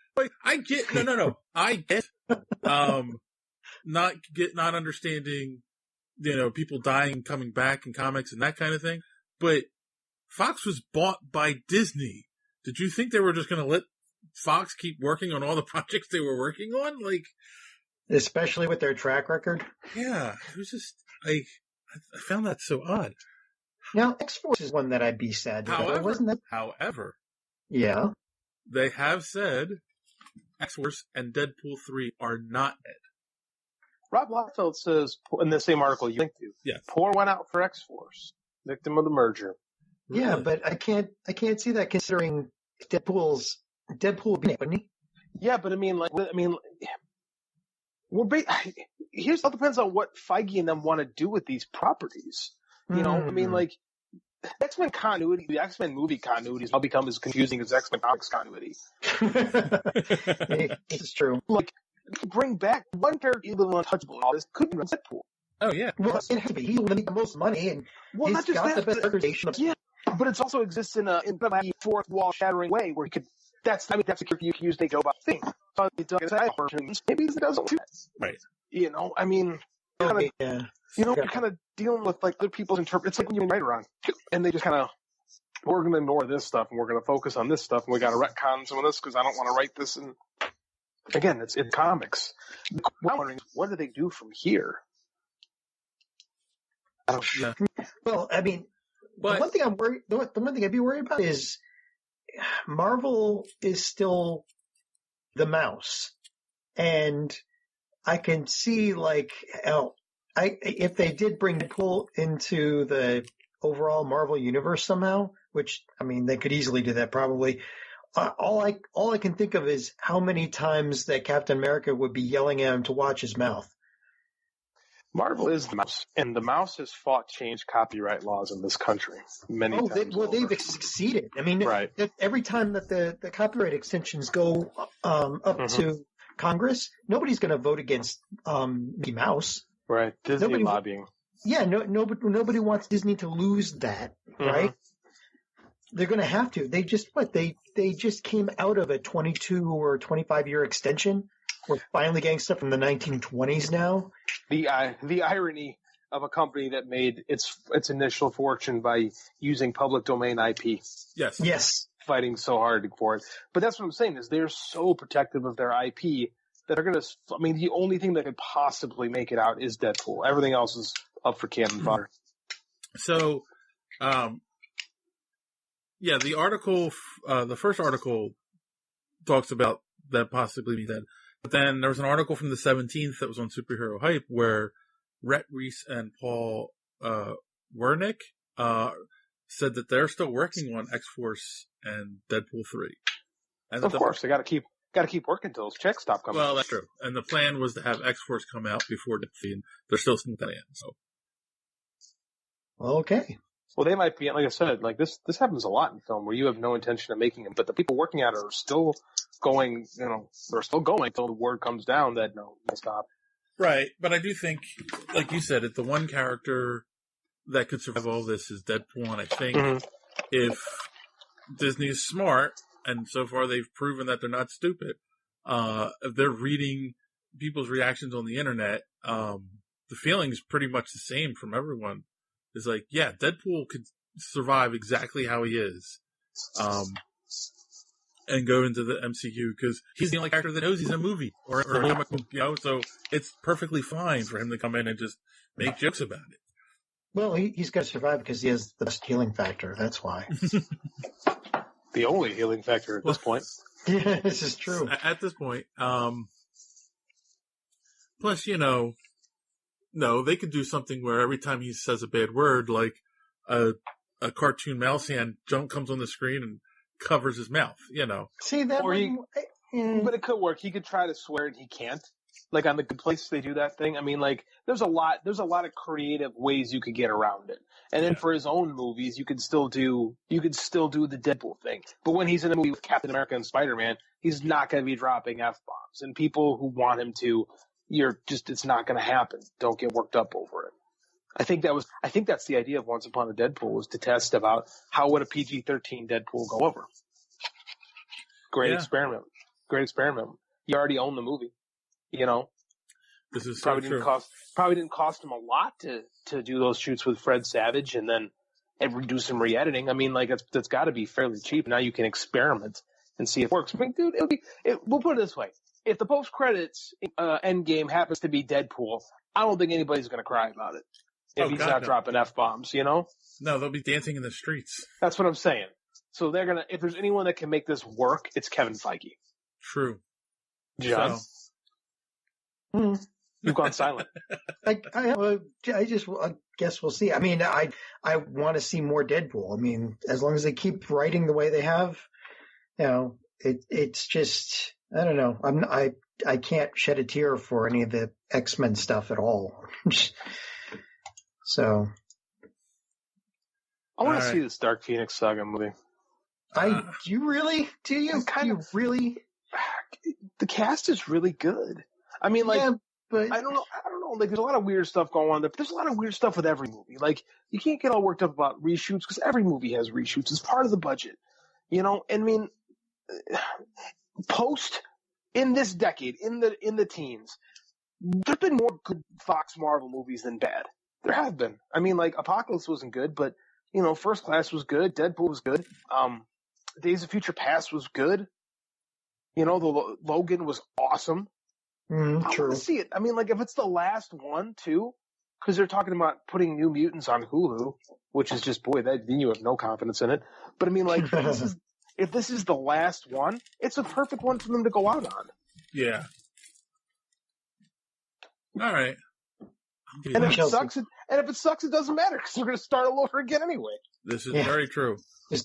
I get, no. I get, not understanding, people dying, coming back in comics and that kind of thing. But Fox was bought by Disney. Did you think they were just going to let Fox keep working on all the projects they were working on? Especially with their track record? Yeah. It was just, I found that so odd. Now, X-Force is one that I'd be sad about. Wasn't that? However. Yeah. they have said X-Force and Deadpool 3 are not dead. Rob Liefeld says in the same article you linked to, Yes. Pour one out for X-Force, victim of the merger. Yeah, Really? but I can't see that considering Deadpool would be, wouldn't he? Yeah, but here's all depends on what Feige and them want to do with these properties. You know, I mean, like, X-Men continuity, the X-Men movie continuity has now become as confusing as X-Men comics continuity. This is true. Like, bring back one character, even untouchable, all this could be Deadpool. Oh, yeah. Well, it has to be. He's the most money, and Well, he's not just got that, the best reputation. yeah, but it also exists in a fourth wall shattering way where he could. That's the character you can use to go about thing. Maybe he doesn't do that. Right. You know, I mean, you're kind of dealing with like other people's It's like when you write around, and they just kind of, we're going to ignore this stuff and we're going to focus on this stuff, and we got to retcon some of this because I don't want to write this. And again, it's in comics. What I'm wondering is, what do they do from here? I don't know. Well, I mean, the one thing I'd be worried about is Marvel is still the mouse, and I can see if they did bring Deadpool into the overall Marvel universe somehow, which I mean they could easily do that probably. All I can think of is how many times that Captain America would be yelling at him to watch his mouth. Marvel is the mouse, and the mouse has fought change copyright laws in this country many times. They've succeeded. I mean, right. Every time that the copyright extensions go up to Congress, nobody's going to vote against Mickey Mouse. Right. Disney lobbying. Yeah, nobody wants Disney to lose that, right? They're going to have to. They just came out of a 22 or 25 year extension. We're finally getting stuff from the 1920s now. The irony of a company that made its initial fortune by using public domain IP. Yes. Fighting so hard for it. But that's what I'm saying is they're so protective of their IP that are going to, I mean, the only thing that could possibly make it out is Deadpool. Everything else is up for cannon fodder. So, the article, the first article talks about that possibly be dead. But then there was an article from the 17th that was on Superhero Hype where Rhett Reese and Paul Wernick said that they're still working on X-Force and Deadpool 3. And of course, they got to keep working until those checks stop coming. Well, that's true. And the plan was to have X-Force come out before Deadpool, and they're still sneaking that in. So, okay. Well, they might be, like I said, like this happens a lot in film where you have no intention of making it, but the people working at it are still going, they're still going until the word comes down that no, they'll stop. Right. But I do think, like you said, the one character that could survive all this is Deadpool. And I think if Disney is smart, and so far they've proven that they're not stupid, if they're reading people's reactions on the internet, the feeling is pretty much the same from everyone. It's like, yeah, Deadpool could survive exactly how he is, and go into the MCU because he's the only character that knows he's in a movie or a comic book, so it's perfectly fine for him to come in and just make jokes about it. Well, he's got to survive because he has the best healing factor. That's why. The only healing factor at this point. Yeah, this is true. At this point, plus, no, they could do something where every time he says a bad word, like a cartoon mouse hand comes on the screen and covers his mouth, See that? But it could work. He could try to swear and he can't. Like on The Good Place, they do that thing. I mean, like there's a lot of creative ways you could get around it. And then for his own movies, you could still do the Deadpool thing. But when he's in a movie with Captain America and Spider-Man, he's not going to be dropping F-bombs. And people who want him to, it's not going to happen. Don't get worked up over it. I think that's the idea of Once Upon a Deadpool, was to test about how would a PG-13 Deadpool go over. Great experiment. You already own the movie. This is probably didn't cost him a lot to do those shoots with Fred Savage and then do some re-editing. I mean, like that's got to be fairly cheap. Now you can experiment and see if it works. I mean, dude, we'll put it this way: if the post credits end game happens to be Deadpool, I don't think anybody's going to cry about it if he's not dropping F-bombs. No, they'll be dancing in the streets. That's what I'm saying. So they're gonna. If there's anyone that can make this work, it's Kevin Feige. True. John, you've gone silent. I guess we'll see. I mean, I want to see more Deadpool. I mean, as long as they keep writing the way they have, it's just, I don't know. I can't shed a tear for any of the X-Men stuff at all. So I want to see this Dark Phoenix Saga movie. Do you really? Do you? Really? The cast is really good. I mean, like, but I don't know. Like, there's a lot of weird stuff going on there, but there's a lot of weird stuff with every movie. Like, you can't get all worked up about reshoots because every movie has reshoots. It's part of the budget, And I mean, in this decade, in the teens, there's been more good Fox Marvel movies than bad. There have been. I mean, like, Apocalypse wasn't good, but First Class was good. Deadpool was good. Days of Future Past was good. The Logan was awesome. I want to see it. I mean, like, if it's the last one too, because they're talking about putting New Mutants on Hulu, which is just, then you have no confidence in it. But I mean, like, if this is the last one, it's a perfect one for them to go out on. Yeah. All right. And if it sucks, it doesn't matter because they're going to start all over again anyway. This is very true.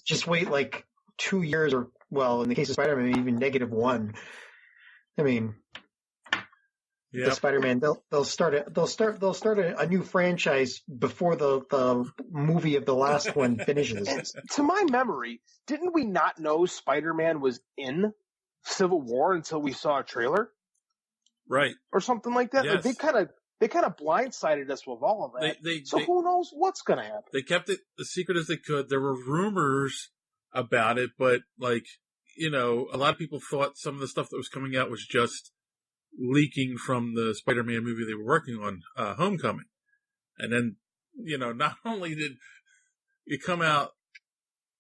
Just wait like 2 years, or, well, in the case of Spider-Man, even -1. I mean, the Spider-Man, they'll start a new franchise before the movie of the last one finishes. And to my memory, didn't we not know Spider-Man was in Civil War until we saw a trailer? Right. Or something like that? Yes. Like, they kind of blindsided us with all of that. Who knows what's going to happen? They kept it as secret as they could. There were rumors about it, but, like, a lot of people thought some of the stuff that was coming out was just leaking from the Spider-Man movie they were working on, Homecoming. And then, not only did it come out,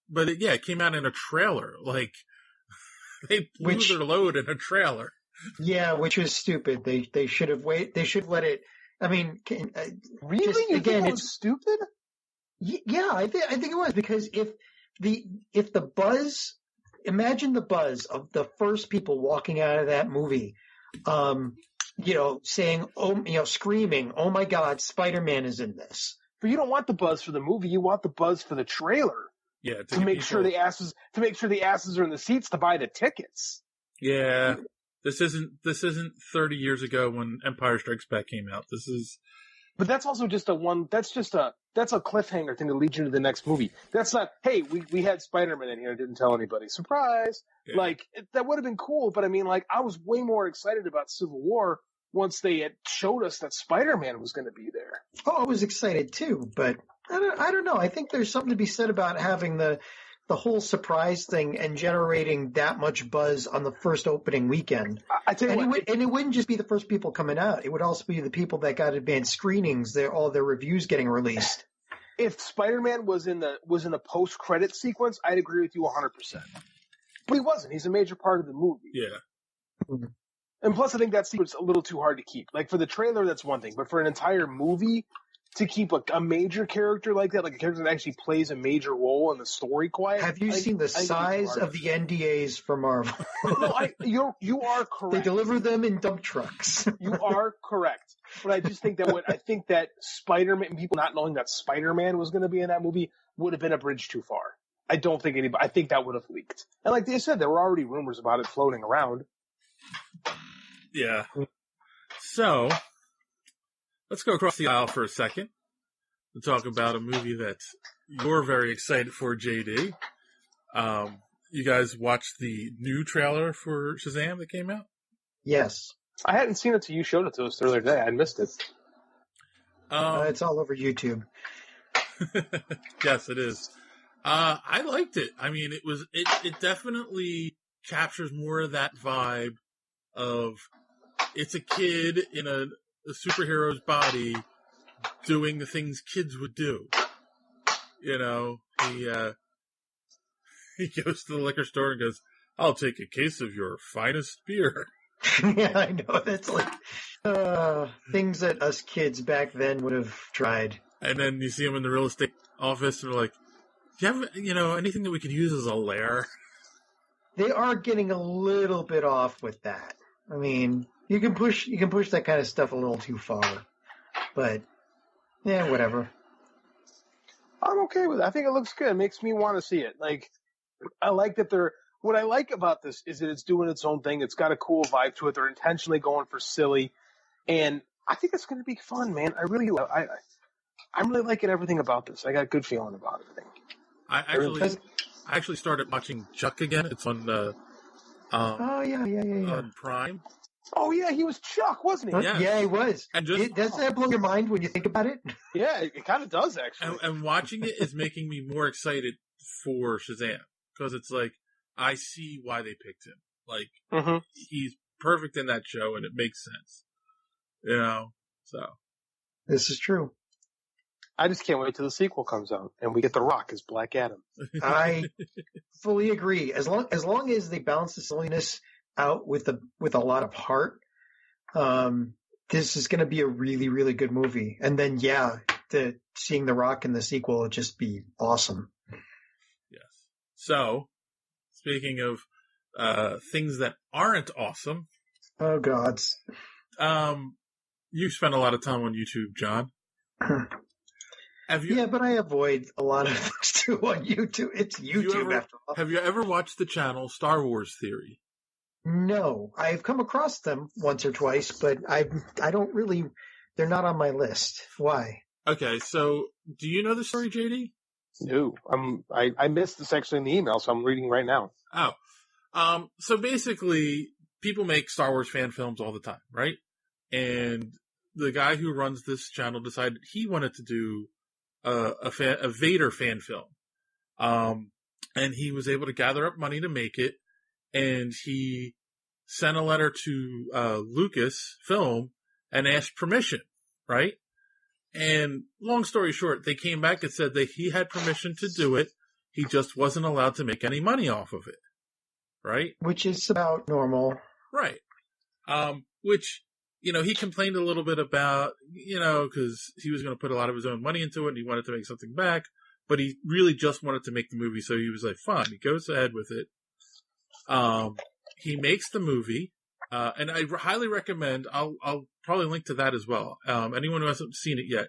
but it came out in a trailer. Like, they blew their load in a trailer. Yeah, which was stupid. They should have waited. They should let it. I mean, really? You think it was stupid? Yeah, I think it was, because if the buzz, imagine the buzz of the first people walking out of that movie, saying, screaming, "Oh my God, Spider-Man is in this." But you don't want the buzz for the movie. You want the buzz for the trailer. Yeah, to make sure the asses are in the seats to buy the tickets. Yeah. This isn't 30 years ago when Empire Strikes Back came out. This is. But that's also just that's a cliffhanger thing to lead you to the next movie. That's not, hey, we had Spider-Man in here and didn't tell anybody. Surprise! Yeah. Like, that would have been cool, but I mean, like, I was way more excited about Civil War once they had showed us that Spider-Man was going to be there. Oh, I was excited too, but I don't know. I think there's something to be said about having the whole surprise thing and generating that much buzz on the first opening weekend. I tell you what, it wouldn't just be the first people coming out. It would also be the people that got advanced screenings, all their reviews getting released. If Spider-Man was in the post-credit sequence, I'd agree with you 100%. But he wasn't. He's a major part of the movie. Yeah. Mm-hmm. And plus, I think that sequence is a little too hard to keep. Like, for the trailer, that's one thing. But for an entire movie, to keep a major character like that, like a character that actually plays a major role in the story quiet. Have you seen the size of the NDAs for Marvel? No, you are correct. They deliver them in dump trucks. You are correct. But I just think that Spider-Man, people not knowing that Spider-Man was going to be in that movie would have been a bridge too far. I think that would have leaked. And like they said, there were already rumors about it floating around. Yeah. So, let's go across the aisle for a second and talk about a movie that you're very excited for, JD. You guys watched the new trailer for Shazam that came out? Yes. I hadn't seen it till you showed it to us earlier today. I missed it. It's all over YouTube. Yes, it is. I liked it. I mean, it definitely captures more of that vibe of it's a kid in a superhero's body doing the things kids would do. He goes to the liquor store and goes, "I'll take a case of your finest beer." Yeah, I know. That's like things that us kids back then would have tried. And then you see him in the real estate office and they're like, Do you have, anything that we could use as a lair? They are getting a little bit off with that. I mean, you can push that kind of stuff a little too far, but yeah, whatever. I'm okay with it. I think it looks good. It makes me want to see it. Like, I like that what I like about this is that it's doing its own thing. It's got a cool vibe to it. They're intentionally going for silly, and I think it's going to be fun, man. I'm really liking everything about this. I got a good feeling about it. I actually started watching Chuck again. It's on on Prime. Oh yeah, he was Chuck, wasn't he? Yeah, he was. And doesn't that blow your mind when you think about it? Yeah, it kind of does actually. And watching it is making me more excited for Shazam because it's like I see why they picked him. Like he's perfect in that show, and it makes sense. So this is true. I just can't wait till the sequel comes out and we get The Rock as Black Adam. I fully agree. As long as they balance the silliness out with a lot of heart, this is going to be a really, really good movie. And then, seeing The Rock in the sequel would just be awesome. Yes. So, speaking of things that aren't awesome. Oh, gods. You spend a lot of time on YouTube, John. Yeah, but I avoid a lot of things too on YouTube. It's YouTube after all. Have you ever watched the channel Star Wars Theory? No, I've come across them once or twice, but I don't really. They're not on my list. Why? Okay, so do you know the story, JD? No, I missed this actually in the email, so I'm reading right now. Oh, so basically, people make Star Wars fan films all the time, right? And the guy who runs this channel decided he wanted to do a Vader fan film. And he was able to gather up money to make it, and he sent a letter to Lucasfilm and asked permission, right? And long story short, they came back and said that he had permission to do it. He just wasn't allowed to make any money off of it, right? Which is about normal. Right. Which, he complained a little bit about, because he was going to put a lot of his own money into it and he wanted to make something back, but he really just wanted to make the movie. So he was like, fine, he goes ahead with it. He makes the movie, and I highly recommend, I'll probably link to that as well. Anyone who hasn't seen it yet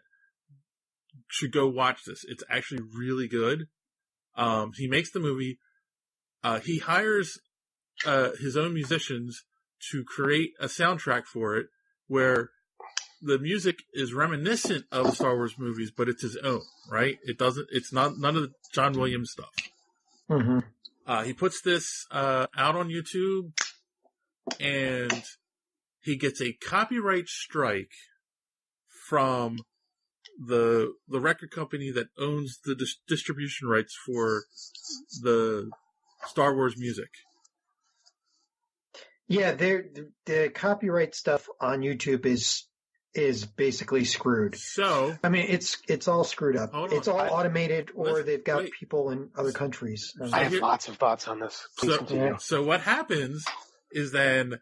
should go watch this. It's actually really good. He makes the movie. He hires, his own musicians to create a soundtrack for it, where the music is reminiscent of Star Wars movies, but it's his own, right? It's not none of the John Williams stuff. Mm-hmm. He puts this out on YouTube, and he gets a copyright strike from the record company that owns the distribution rights for the Star Wars music. Yeah, the copyright stuff on YouTube is basically screwed. So, I mean, it's all screwed up. It's all automated, or they've got people in other countries. I have lots of thoughts on this. So what happens is then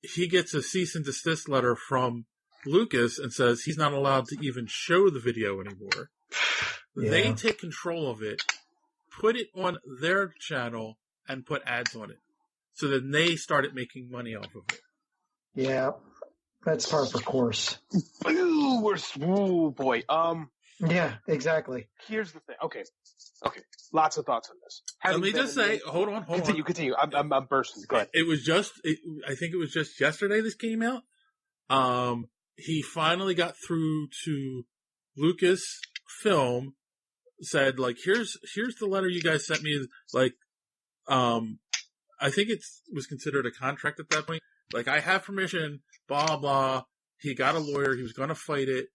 he gets a cease and desist letter from Lucas and says he's not allowed to even show the video anymore. Yeah. They take control of it, put it on their channel, and put ads on it. So then they started making money off of it. Yeah, that's par for course. Oh boy. Yeah, exactly. Here's the thing. Okay. Lots of thoughts on this. Let me just say, hold on. Continue. I'm bursting. Go ahead. I think it was just yesterday this came out. He finally got through to Lucasfilm, said like, here's the letter you guys sent me. Like, I think it was considered a contract at that point. Like, I have permission, blah, blah. He got a lawyer. He was going to fight it.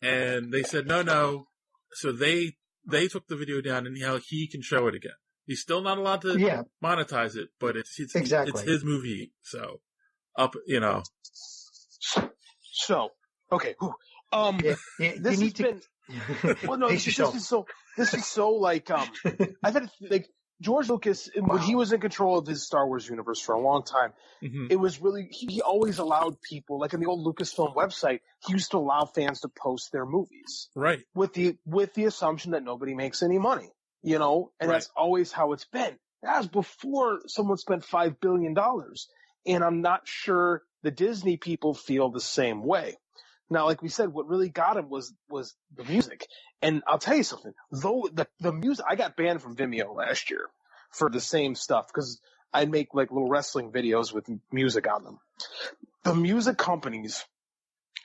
And they said, no. So they took the video down, and now he can show it again. He's still not allowed to monetize it, but it's his movie. So, So, okay. This has been. Well, no, this is so like. I've had like George Lucas, when he was in control of his Star Wars universe for a long time, it was really, he always allowed people, like in the old Lucasfilm website, he used to allow fans to post their movies. Right. With the assumption that nobody makes any money, you know, and that's always how it's been. That was before someone spent $5 billion. And I'm not sure the Disney people feel the same way. Now, like we said, what really got him was the music. And I'll tell you something, though the music, I got banned from Vimeo last year for the same stuff because I make like little wrestling videos with music on them. The music companies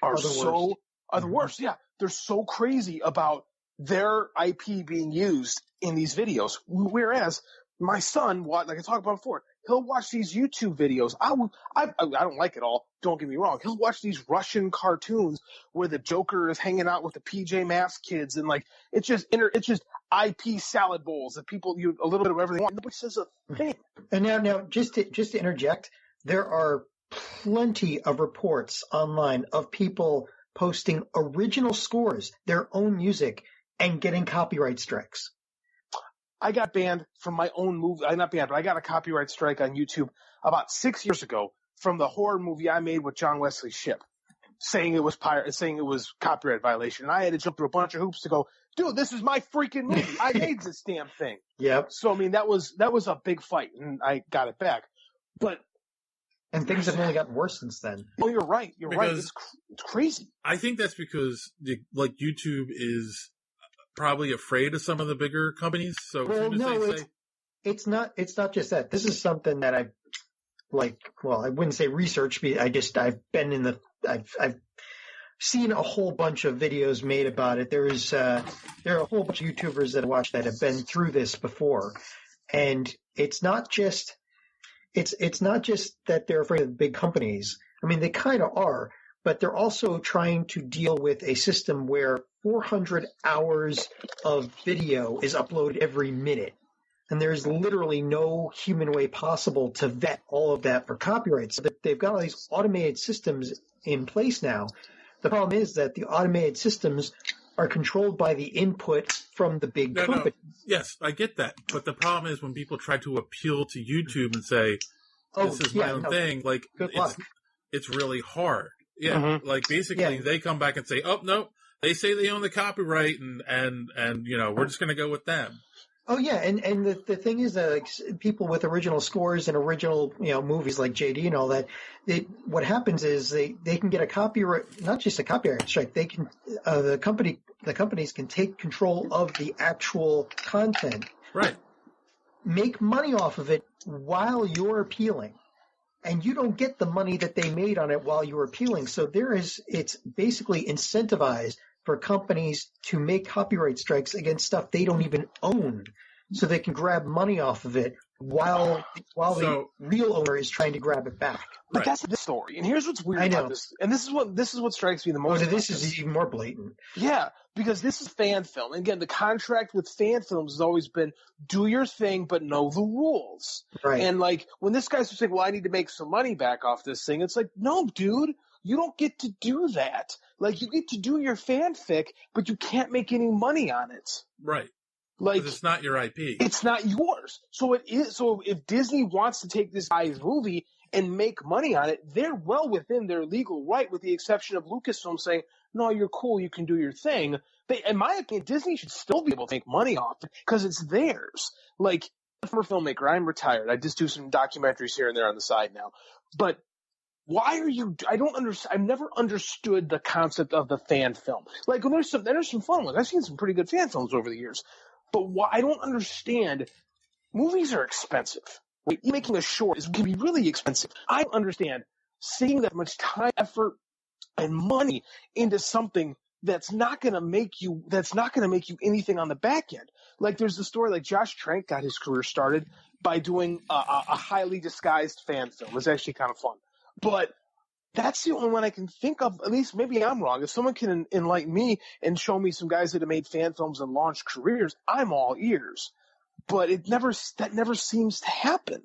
are the worst. Yeah. They're so crazy about their IP being used in these videos. Whereas my son, like I talked about before, he'll watch these YouTube videos. I don't like it all. Don't get me wrong. He'll watch these Russian cartoons where the Joker is hanging out with the PJ Masks kids, and like it's just IP salad bowls that people a little bit of everything. Nobody says a thing. And now, just to interject, there are plenty of reports online of people posting original scores, their own music, and getting copyright strikes. I got banned from my own movie. Not banned, but I got a copyright strike on YouTube about 6 years ago from the horror movie I made with John Wesley Shipp, saying it was copyright violation. And I had to jump through a bunch of hoops to go, dude, this is my freaking movie. I made this damn thing. Yep. So, I mean, that was a big fight, and I got it back. And things have only gotten worse since then. Oh, you're right. You're right. It's crazy. I think that's because YouTube is probably afraid of some of the bigger companies. So it's not just that. This is something that I wouldn't say research. I've seen a whole bunch of videos made about it. There are a whole bunch of YouTubers that I watch that have been through this before, and it's not just that they're afraid of the big companies. I mean, they kind of are, but they're also trying to deal with a system where 400 hours of video is uploaded every minute. And there's literally no human way possible to vet all of that for copyright. So they've got all these automated systems in place now. The problem is that the automated systems are controlled by the input from the big companies. No. Yes, I get that. But the problem is when people try to appeal to YouTube and say, this is my own thing, like, it's really hard. Yeah, like basically they come back and say, oh, no, they say they own the copyright and we're just going to go with them. Oh, yeah, and the thing is that like, people with original scores and original movies like JD and all that, what happens is they can get a copyright, not just a copyright strike. They can the companies can take control of the actual content, right? Make money off of it while you're appealing, and you don't get the money that they made on it while you're appealing. So it's basically incentivized for companies to make copyright strikes against stuff they don't even own, so they can grab money off of it while the real owner is trying to grab it back. But that's the story. And here's what's weird about this. And this is what strikes me the most. This is even more blatant. Yeah, because this is fan film. And again, the contract with fan films has always been do your thing, but know the rules. Right. And like when this guy's saying, well, I need to make some money back off this thing, it's like, no, dude, you don't get to do that. Like you get to do your fanfic, but you can't make any money on it. Right. Like it's not your IP. It's not yours. So it is. So if Disney wants to take this guy's movie and make money on it, they're well within their legal right, with the exception of Lucasfilm saying, no, you're cool, you can do your thing. In my opinion, Disney should still be able to make money off it because it's theirs. Like, I'm a filmmaker. I'm retired. I just do some documentaries here and there on the side now. But why are you – I don't understand – I've never understood the concept of the fan film. Like, when there's some fun ones. I've seen some pretty good fan films over the years. But why I don't understand – movies are expensive. Like, making a short can be really expensive. I don't understand seeing that much time, effort, and money into something that's not going to make you anything on the back end. Like, there's the story, like Josh Trank got his career started by doing a highly disguised fan film. It's actually kind of fun. But that's the only one I can think of. At least maybe I'm wrong. If someone can enlighten me and show me some guys that have made fan films and launched careers, I'm all ears. But that never seems to happen.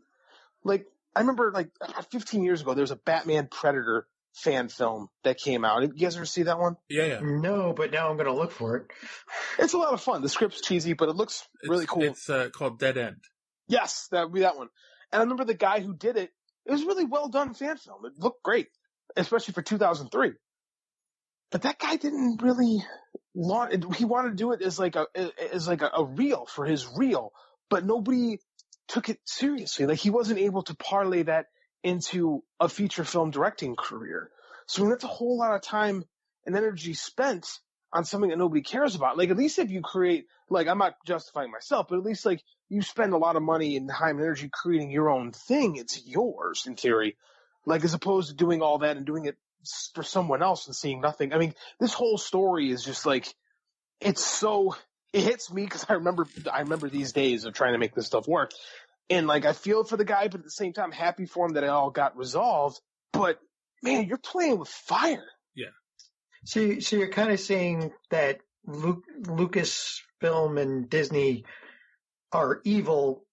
Like, I remember like 15 years ago, there was a Batman Predator fan film that came out. You guys ever see that one? Yeah. No, but now I'm going to look for it. It's a lot of fun. The script's cheesy, but it looks really cool. It's called Dead End. Yes, that would be that one. And I remember the guy who did it. It was really well done fan film. It looked great, especially for 2003. But that guy didn't really he wanted to do it as like a reel for his reel, but nobody took it seriously. Like, he wasn't able to parlay that into a feature film directing career. So that's a whole lot of time and energy spent on something that nobody cares about. Like, at least if you create, like, I'm not justifying myself, but at least, like, you spend a lot of money and time and energy creating your own thing. It's yours in theory. Like, as opposed to doing all that and doing it for someone else and seeing nothing. I mean, this whole story is just like, it hits me because I remember these days of trying to make this stuff work. And, like, I feel for the guy, but at the same time, happy for him that it all got resolved. But, man, you're playing with fire. Yeah. So you're kind of saying that Lucasfilm and Disney are evil,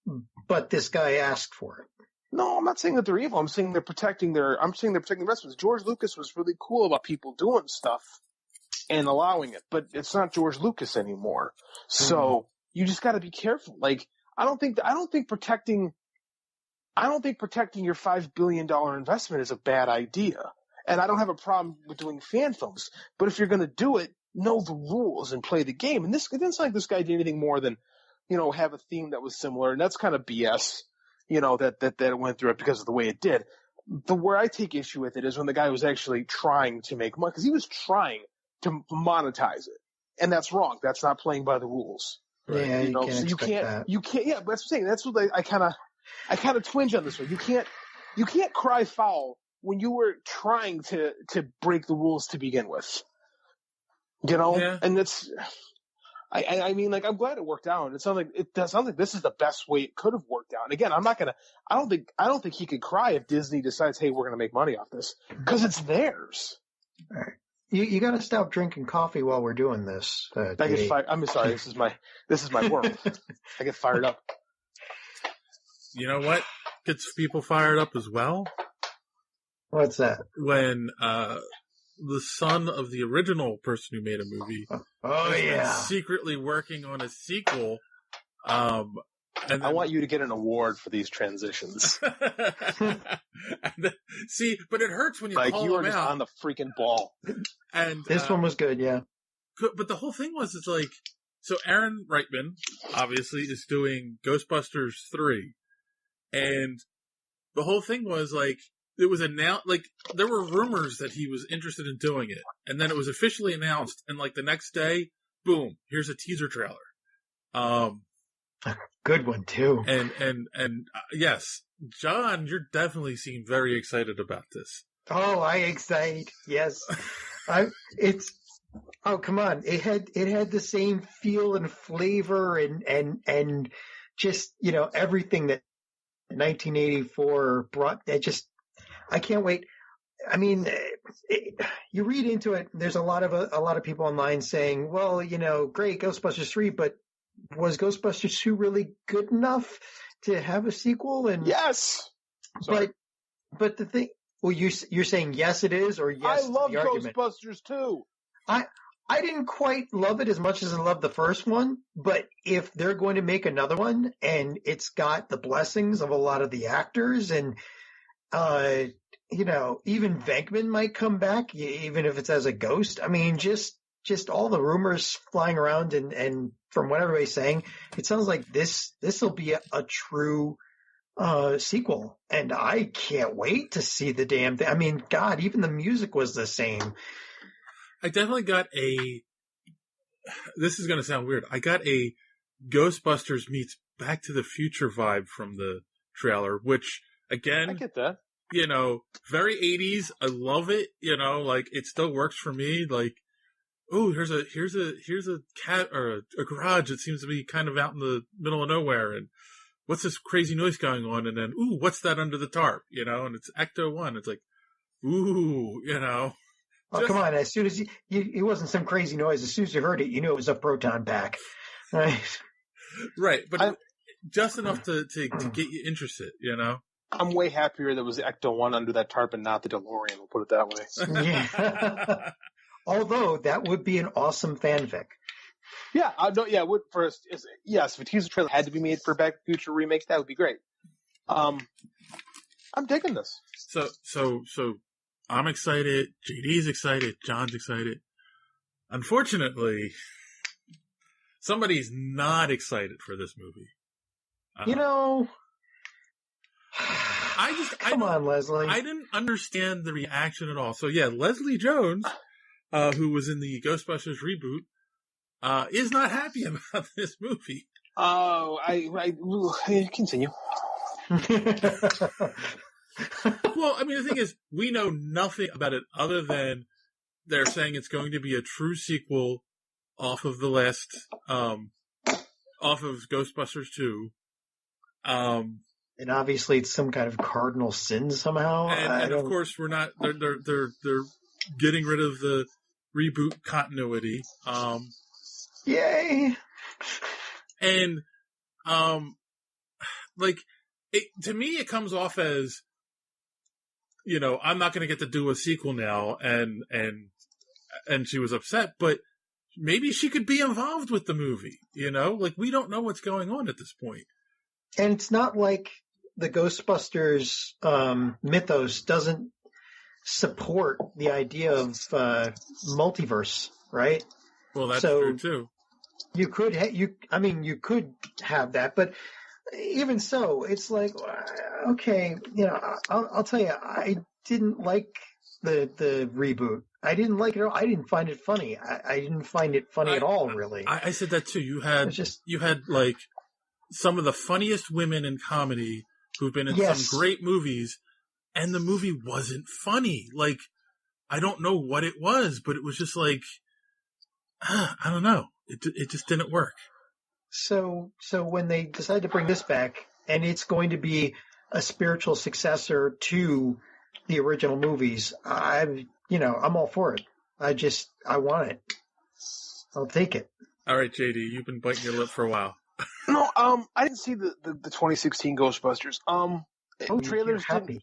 but this guy asked for it. No, I'm not saying that they're evil. I'm saying they're protecting the investments. George Lucas was really cool about people doing stuff and allowing it, but it's not George Lucas anymore. So you just got to be careful. Like, I don't think protecting your $5 billion investment is a bad idea. And I don't have a problem with doing fan films, but if you're going to do it, know the rules and play the game. And it's not like this guy did anything more than, have a theme that was similar. And that's kind of BS, that it went through it because of the way it did. Where I take issue with it is when the guy was actually trying to make money, because he was trying to monetize it. And that's wrong. That's not playing by the rules. Right? Yeah, you can't so you can't, yeah, but that's what I'm saying. That's what I kind of twinge on this one. You can't cry foul when you were trying to break the rules to begin with. Yeah. And that's, I mean, like, I'm glad it worked out. It sounds like this is the best way it could have worked out. And again, I don't think he could cry if Disney decides, hey, we're going to make money off this, because it's theirs. All right. You got to stop drinking coffee while we're doing this. I'm sorry. This is my world. I get fired up. You know what gets people fired up as well? What's that? When the son of the original person who made a movie been secretly working on a sequel. And I want you to get an award for these transitions. See, but it hurts when you like call you were them just out. On the freaking ball. And this one was good, yeah. But the whole thing was, it's like, so Aaron Rietman obviously is doing Ghostbusters 3, and the whole thing was like, it was announced, like, there were rumors that he was interested in doing it, and then it was officially announced, and like the next day, boom, here's a teaser trailer. A good one too. And yes, John, you definitely seem very excited about this. Oh, I excite. Yes. Come on. It had the same feel and flavor and just, everything that 1984 brought. I can't wait. I mean, you read into it. There's a lot of people online saying, well, great Ghostbusters 3, but was Ghostbusters 2 really good enough to have a sequel? And yes, but the thing, well, you're saying yes, it is, or yes, I love the argument. Ghostbusters 2. I didn't quite love it as much as I loved the first one, but if they're going to make another one and it's got the blessings of a lot of the actors and, even Venkman might come back, even if it's as a ghost. I mean, just all the rumors flying around and from what everybody's saying, it sounds like this will be a true sequel, and I can't wait to see the damn thing. I mean, God, even the music was the same. I definitely got this is going to sound weird. I got a Ghostbusters meets Back to the Future vibe from the trailer, which again, I get that. Very 80s. I love it. Like it still works for me. Like, oh, here's a cat or a garage that seems to be kind of out in the middle of nowhere, and what's this crazy noise going on? And then, ooh, what's that under the tarp? And it's Ecto 1. It's like, ooh, Oh, come on. As soon as it wasn't some crazy noise. As soon as you heard it, you knew it was a proton pack. Right. Right. But just enough to get you interested, I'm way happier that it was Ecto 1 under that tarp and not the DeLorean. We'll put it that way. Yeah. Although that would be an awesome fanfic. Yeah, no, yeah. Yes, if a teaser trailer had to be made for Back to the Future remake, that would be great. I'm digging this. So I'm excited. JD's excited. John's excited. Unfortunately, somebody's not excited for this movie. Come on, Leslie. I didn't understand the reaction at all. So yeah, Leslie Jones, who was in the Ghostbusters reboot, is not happy about this movie. Oh, I continue. Well, I mean, the thing is, we know nothing about it other than they're saying it's going to be a true sequel off of the last, off of Ghostbusters 2. And obviously it's some kind of cardinal sin somehow. And of course we're not, they're getting rid of the reboot continuity. Yay! And, to me it comes off as, I'm not going to get to do a sequel now, and she was upset, but maybe she could be involved with the movie, we don't know what's going on at this point. And it's not like the Ghostbusters mythos doesn't support the idea of multiverse, right? Well, that's true too. You could have that, but even so, it's like, okay, I'll tell you, I didn't like the reboot. I didn't like it at all. I didn't find it funny. I didn't find it funny at all, really. I said that too. You had some of the funniest women in comedy who've been in some great movies, and the movie wasn't funny. I don't know what it was, but it was just I don't know. It just didn't work. So when they decided to bring this back, and it's going to be a spiritual successor to the original movies, I'm all for it. I want it. I'll take it. All right, JD, you've been biting your lip for a while. No, I didn't see the 2016 Ghostbusters. Trailers didn't.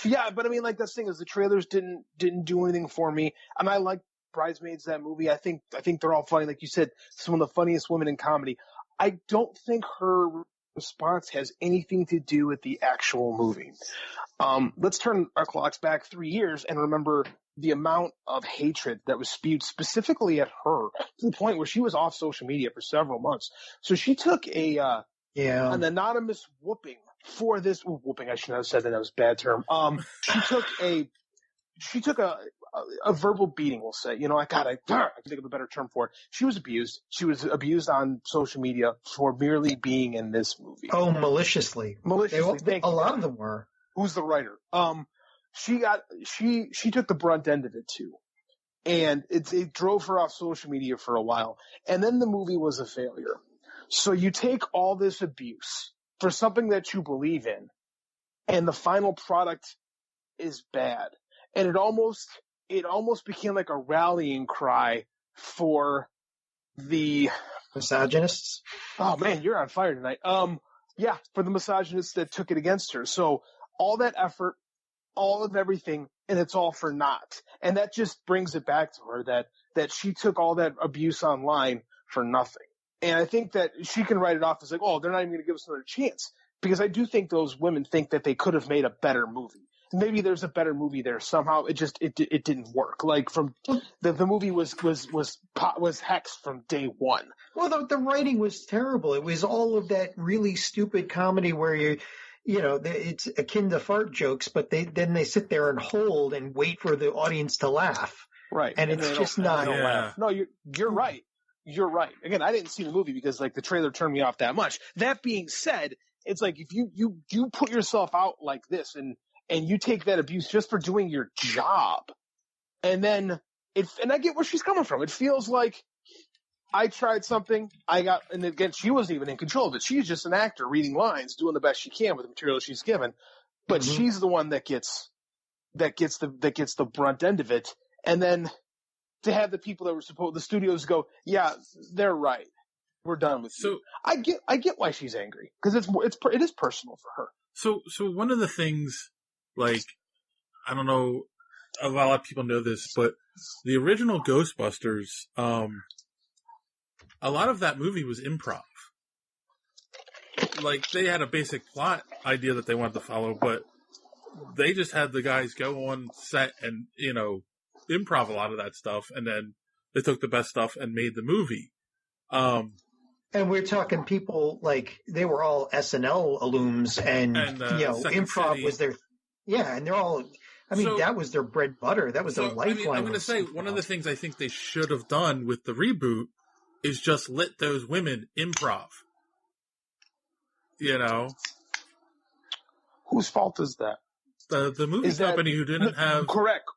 Yeah, but I mean, that's the thing is the trailers didn't do anything for me, and I like Bridesmaids, that movie. I think they're all funny, like you said, some of the funniest women in comedy. I don't think her response has anything to do with the actual movie. Let's turn our clocks back 3 years and remember the amount of hatred that was spewed specifically at her, to the point where she was off social media for several months. So she took an anonymous whooping for this whooping. I shouldn't have said that. That was a bad term. She took a verbal beating, we'll say. I can think of a better term for it. She was abused. She was abused on social media for merely being in this movie. Oh, maliciously. A lot of them were. Who's the writer? She took the brunt end of it too. And it drove her off social media for a while. And then the movie was a failure. So you take all this abuse for something that you believe in, and the final product is bad. And it almost became like a rallying cry for the misogynists. Oh man, you're on fire tonight. For the misogynists that took it against her. So all that effort, all of everything, and it's all for naught. And that just brings it back to her that she took all that abuse online for nothing. And I think that she can write it off as they're not even going to give us another chance. Because I do think those women think that they could have made a better movie. Maybe there's a better movie there somehow. It didn't work. From the movie was hexed from day one. Well, the writing was terrible. It was all of that really stupid comedy where it's akin to fart jokes, but they sit there and hold and wait for the audience to laugh. Right. And it's just not. Yeah. No, you're right. You're right. Again, I didn't see the movie because the trailer turned me off that much. That being said, it's if you put yourself out like this and you take that abuse just for doing your job, and then and I get where she's coming from. It feels like I tried something, and again, she wasn't even in control of it. She's just an actor reading lines, doing the best she can with the material she's given, but she's the one that gets the brunt end of it. And then to have the people that were the studios go, yeah, they're right, we're done with you. I get why she's angry, because it is personal for her. So one of the things, I don't know, a lot of people know this, but the original Ghostbusters, a lot of that movie was improv. Like, they had a basic plot idea that they wanted to follow, but they just had the guys go on set and, improv a lot of that stuff, and then they took the best stuff and made the movie. And we're talking people, like, they were all SNL alums, and improv City. was their, and they're all, that was their bread and butter. That was their lifeline. I'm going to say, one of the things I think they should have done with the reboot is just let those women improv. Whose fault is that? The movie company who didn't have... Correct.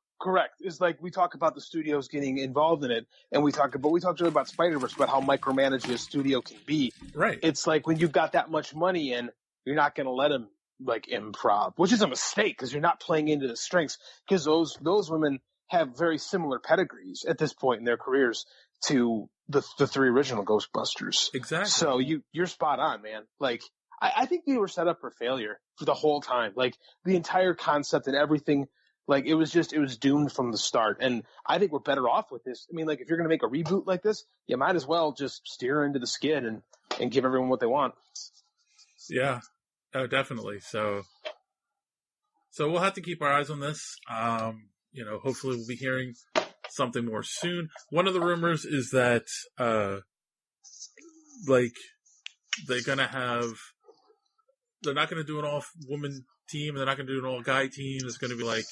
It's like we talk about the studios getting involved in it, and we talked about Spider-Verse, about how micromanaged a studio can be. Right. It's like when you've got that much money in, you're not going to let them like improv, which is a mistake because you're not playing into the strengths, because those women have very similar pedigrees at this point in their careers to the three original Ghostbusters. Exactly. So you're spot on, man. Like, I think they were set up for failure for the whole time. Like, the entire concept and everything, like, it was doomed from the start. And I think we're better off with this. I mean, like, if you're going to make a reboot like this, you might as well just steer into the skid and give everyone what they want. Yeah. Oh, definitely. So we'll have to keep our eyes on this. Hopefully we'll be hearing something more soon. One of the rumors is that, they're not going to do an all-woman team, they're not going to do an all-guy team. It's going to be like,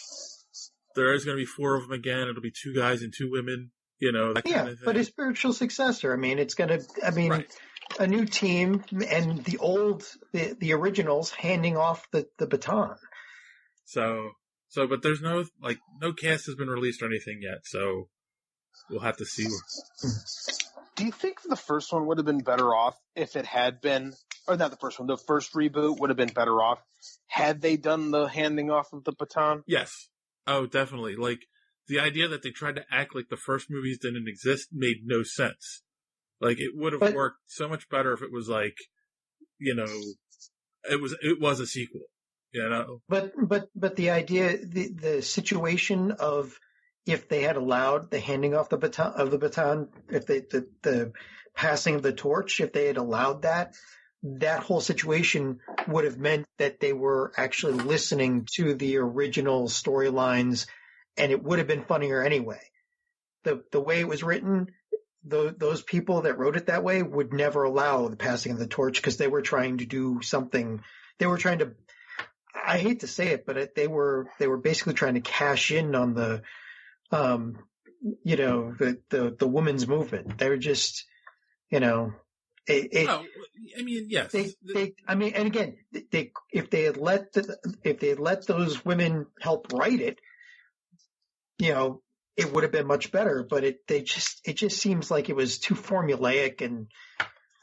there is going to be 4 of them again. It'll be 2 guys and 2 women, that kind of thing. But a spiritual successor. I mean, it's going to, right. A new team and the originals handing off the baton. So, but there's no cast has been released or anything yet, so we'll have to see. Do you think the first one would have been better off if it had been, or not the first one, the first reboot would have been better off had they done the handing off of the baton? Yes. Oh, definitely. Like, the idea that they tried to act like the first movies didn't exist made no sense. Like, it would have worked so much better if it was like, it was a sequel, But the idea, the situation of, if they had allowed the handing off the baton, if the passing of the torch, if they had allowed that whole situation would have meant that they were actually listening to the original storylines, and it would have been funnier anyway. The way it was written, those people that wrote it that way would never allow the passing of the torch, because they were trying to do something. They were trying to, I hate to say it, but they were basically trying to cash in on the women's movement. They were just, yes. And again, if they had let those women help write it, it would have been much better. But it just seems like it was too formulaic and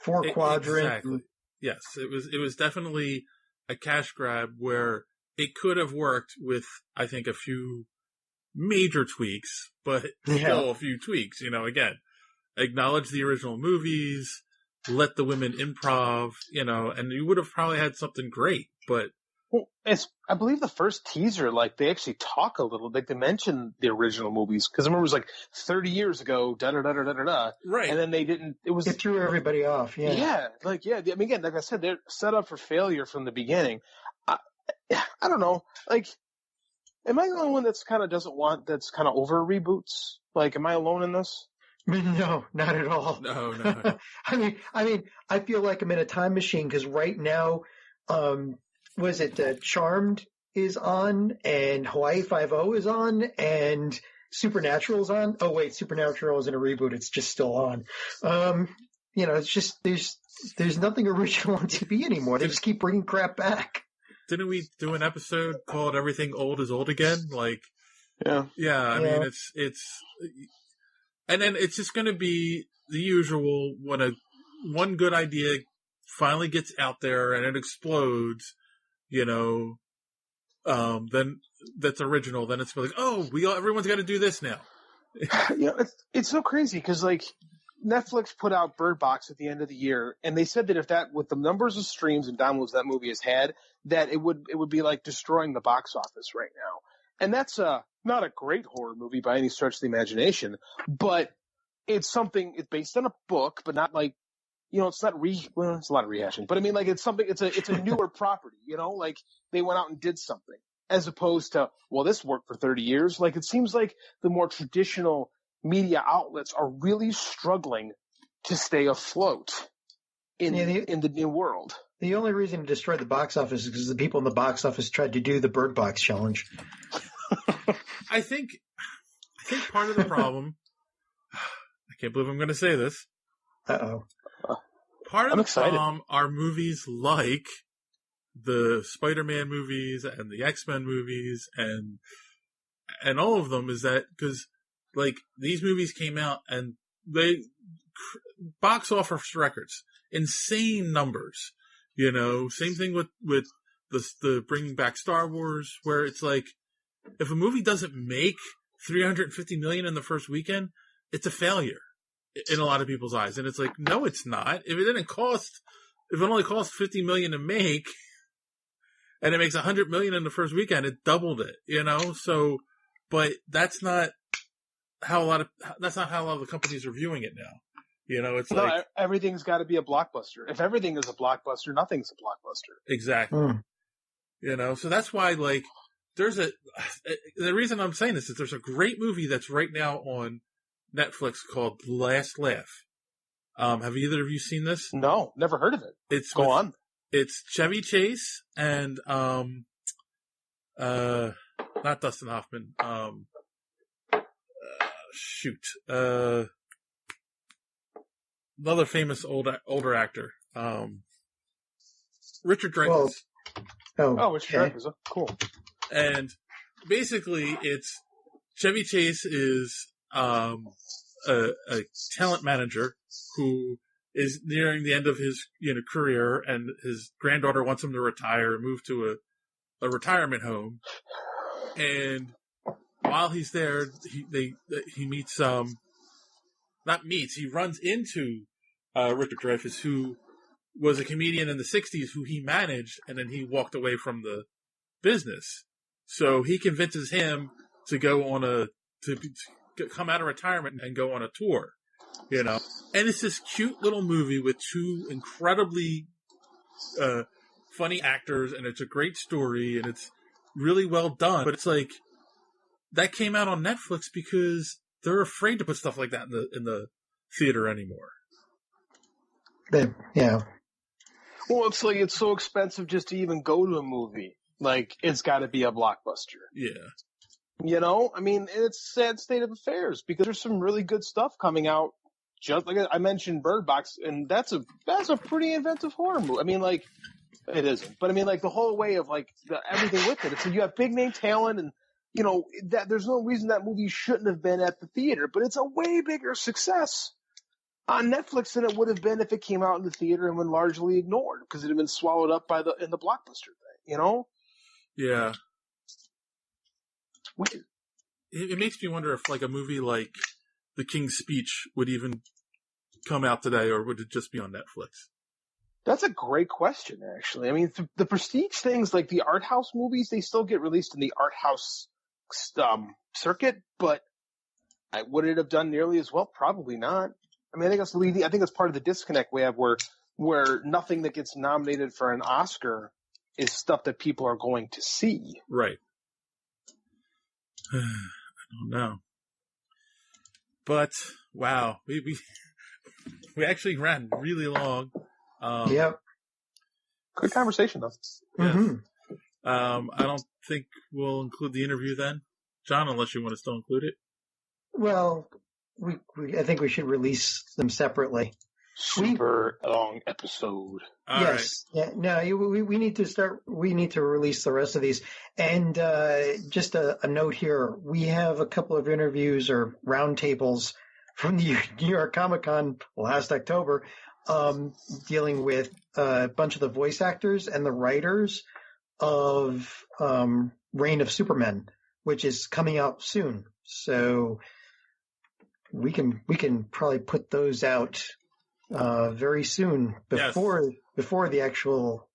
4 quadrant. Exactly. Yes, it was definitely a cash grab where it could have worked with, I think, a few major tweaks, but still a few tweaks. Again, acknowledge the original movies, let the women improv, and you would have probably had something great. But I believe the first teaser, like, they actually talk a little, like, they mention the original movies, because I remember it was like 30 years ago, da da da da da da. Right. And then they didn't. It threw everybody off. Yeah. Yeah. I mean, again, like I said, they're set up for failure from the beginning. I don't know. Like, am I the only one that's kind of over reboots? Like, am I alone in this? No, not at all. No. I mean, I feel like I'm in a time machine, because right now, was it Charmed is on, and Hawaii Five-0 is on, and Supernatural is on. Oh wait, Supernatural isn't a reboot; it's just still on. It's just there's nothing original on TV anymore. They just keep bringing crap back. Didn't we do an episode called "Everything Old is Old Again"? Like, yeah. I mean, it's, and then it's just going to be the usual when one good idea finally gets out there and it explodes. Then that's original. Then it's like, everyone's got to do this now. It's so crazy because, like, Netflix put out Bird Box at the end of the year, and they said that with the numbers of streams and downloads that movie has had, that it would be like destroying the box office right now. And that's not a great horror movie by any stretch of the imagination, but it's based on a book, but not like, it's not it's a lot of rehashing, but I mean, like, it's a newer property, like they went out and did something as opposed to, well, this worked for 30 years. Like, it seems like the more traditional media outlets are really struggling to stay afloat in the new world. The only reason to destroy the box office is because the people in the box office tried to do the Bird Box challenge. I think part of the problem, I can't believe I'm going to say this. Uh-oh. Part of the problem are movies like the Spider-Man movies and the X-Men movies and all of them, is that because, like, these movies came out and they box office records, insane numbers. Same thing with the bringing back Star Wars, where it's like, if a movie doesn't make $350 million in the first weekend, it's a failure in a lot of people's eyes. And it's like, no, it's not. If it only cost $50 million to make, and it makes $100 million in the first weekend, it doubled it, So, but that's not how a lot of the companies are viewing it now. It's like everything's got to be a blockbuster. If everything is a blockbuster, nothing's a blockbuster. Exactly. So that's why, like, the reason I'm saying this is there's a great movie that's right now on Netflix called Last Laugh. Have either of you seen this? No, never heard of it. Go on. It's Chevy Chase and not Dustin Hoffman. Another famous older actor, Richard Dreyfuss. Richard Dreyfuss. Cool. And basically, it's Chevy Chase is a talent manager who is nearing the end of his career, and his granddaughter wants him to retire and move to a retirement home. And while he's there, he meets he runs into Richard Dreyfuss, who was a comedian in the 60s who he managed, and then he walked away from the business. So he convinces him to go on to come out of retirement and go on a tour, And it's this cute little movie with two incredibly funny actors, and it's a great story, and it's really well done. But it's like, that came out on Netflix because they're afraid to put stuff like that in the theater anymore. Yeah. Well, it's like, it's so expensive just to even go to a movie. Like, it's got to be a blockbuster. Yeah. I mean, it's a sad state of affairs because there's some really good stuff coming out. Just like I mentioned, Bird Box, and that's a pretty inventive horror movie. I mean, like, it isn't, but I mean, like, the whole way of, like, everything with it. It's like you have big name talent, and that there's no reason that movie shouldn't have been at the theater, but it's a way bigger success on Netflix than it would have been if it came out in the theater and been largely ignored because it had been swallowed up in the blockbuster thing. Yeah. Weird. It makes me wonder if, like, a movie like The King's Speech would even come out today, or would it just be on Netflix? That's a great question, actually. I mean, the prestige things, like the art house movies, they still get released in the art house circuit, but would it have done nearly as well? Probably not. I mean, I think that's part of the disconnect we have where nothing that gets nominated for an Oscar is stuff that people are going to see. Right. I don't know. But, wow, we actually ran really long. Yep. Good conversation, though. Yes. Mm-hmm. I don't think we'll include the interview then, John, unless you want to still include it. Well, I think we should release them separately. Super long episode. All yes. Right. Yeah. No, we need to start. We need to release the rest of these. And just a note here: we have a couple of interviews or roundtables from the New York Comic Con last October, dealing with a bunch of the voice actors and the writers of Reign of Supermen, which is coming out soon. So we can probably put those out very soon before the actual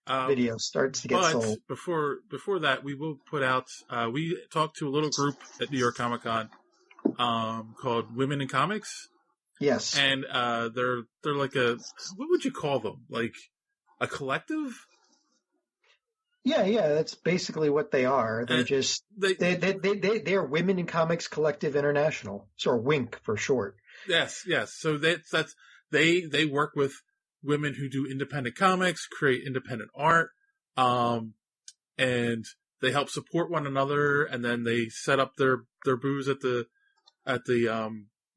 video starts to get sold. Before that, we will put out. We talked to a little group at New York Comic Con called Women in Comics, Yes. And they're like what would you call them? Like a collective? Yeah, that's basically what they are. They're just they're Women in Comics Collective International, or WINC for short. Yes. So they work with women who do independent comics, create independent art, and they help support one another, and then they set up their booths at the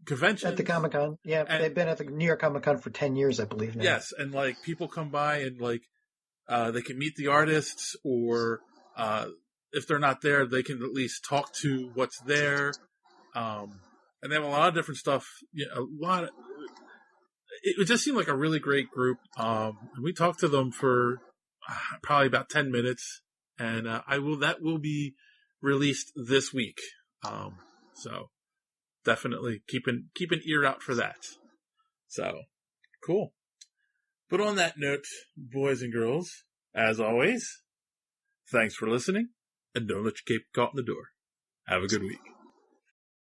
convention. At the Comic-Con. Yeah, they've been at the New York Comic-Con for 10 years, I believe now. Yes, and like people come by and like they can meet the artists, or if they're not there, they can at least talk to what's there. And they have a lot of different stuff. It just seemed like a really great group. And we talked to them for probably about 10 minutes, and that will be released this week. So definitely keep an ear out for that. So cool. But on that note, boys and girls, as always, thanks for listening, and don't let your cape caught in the door. Have a good week.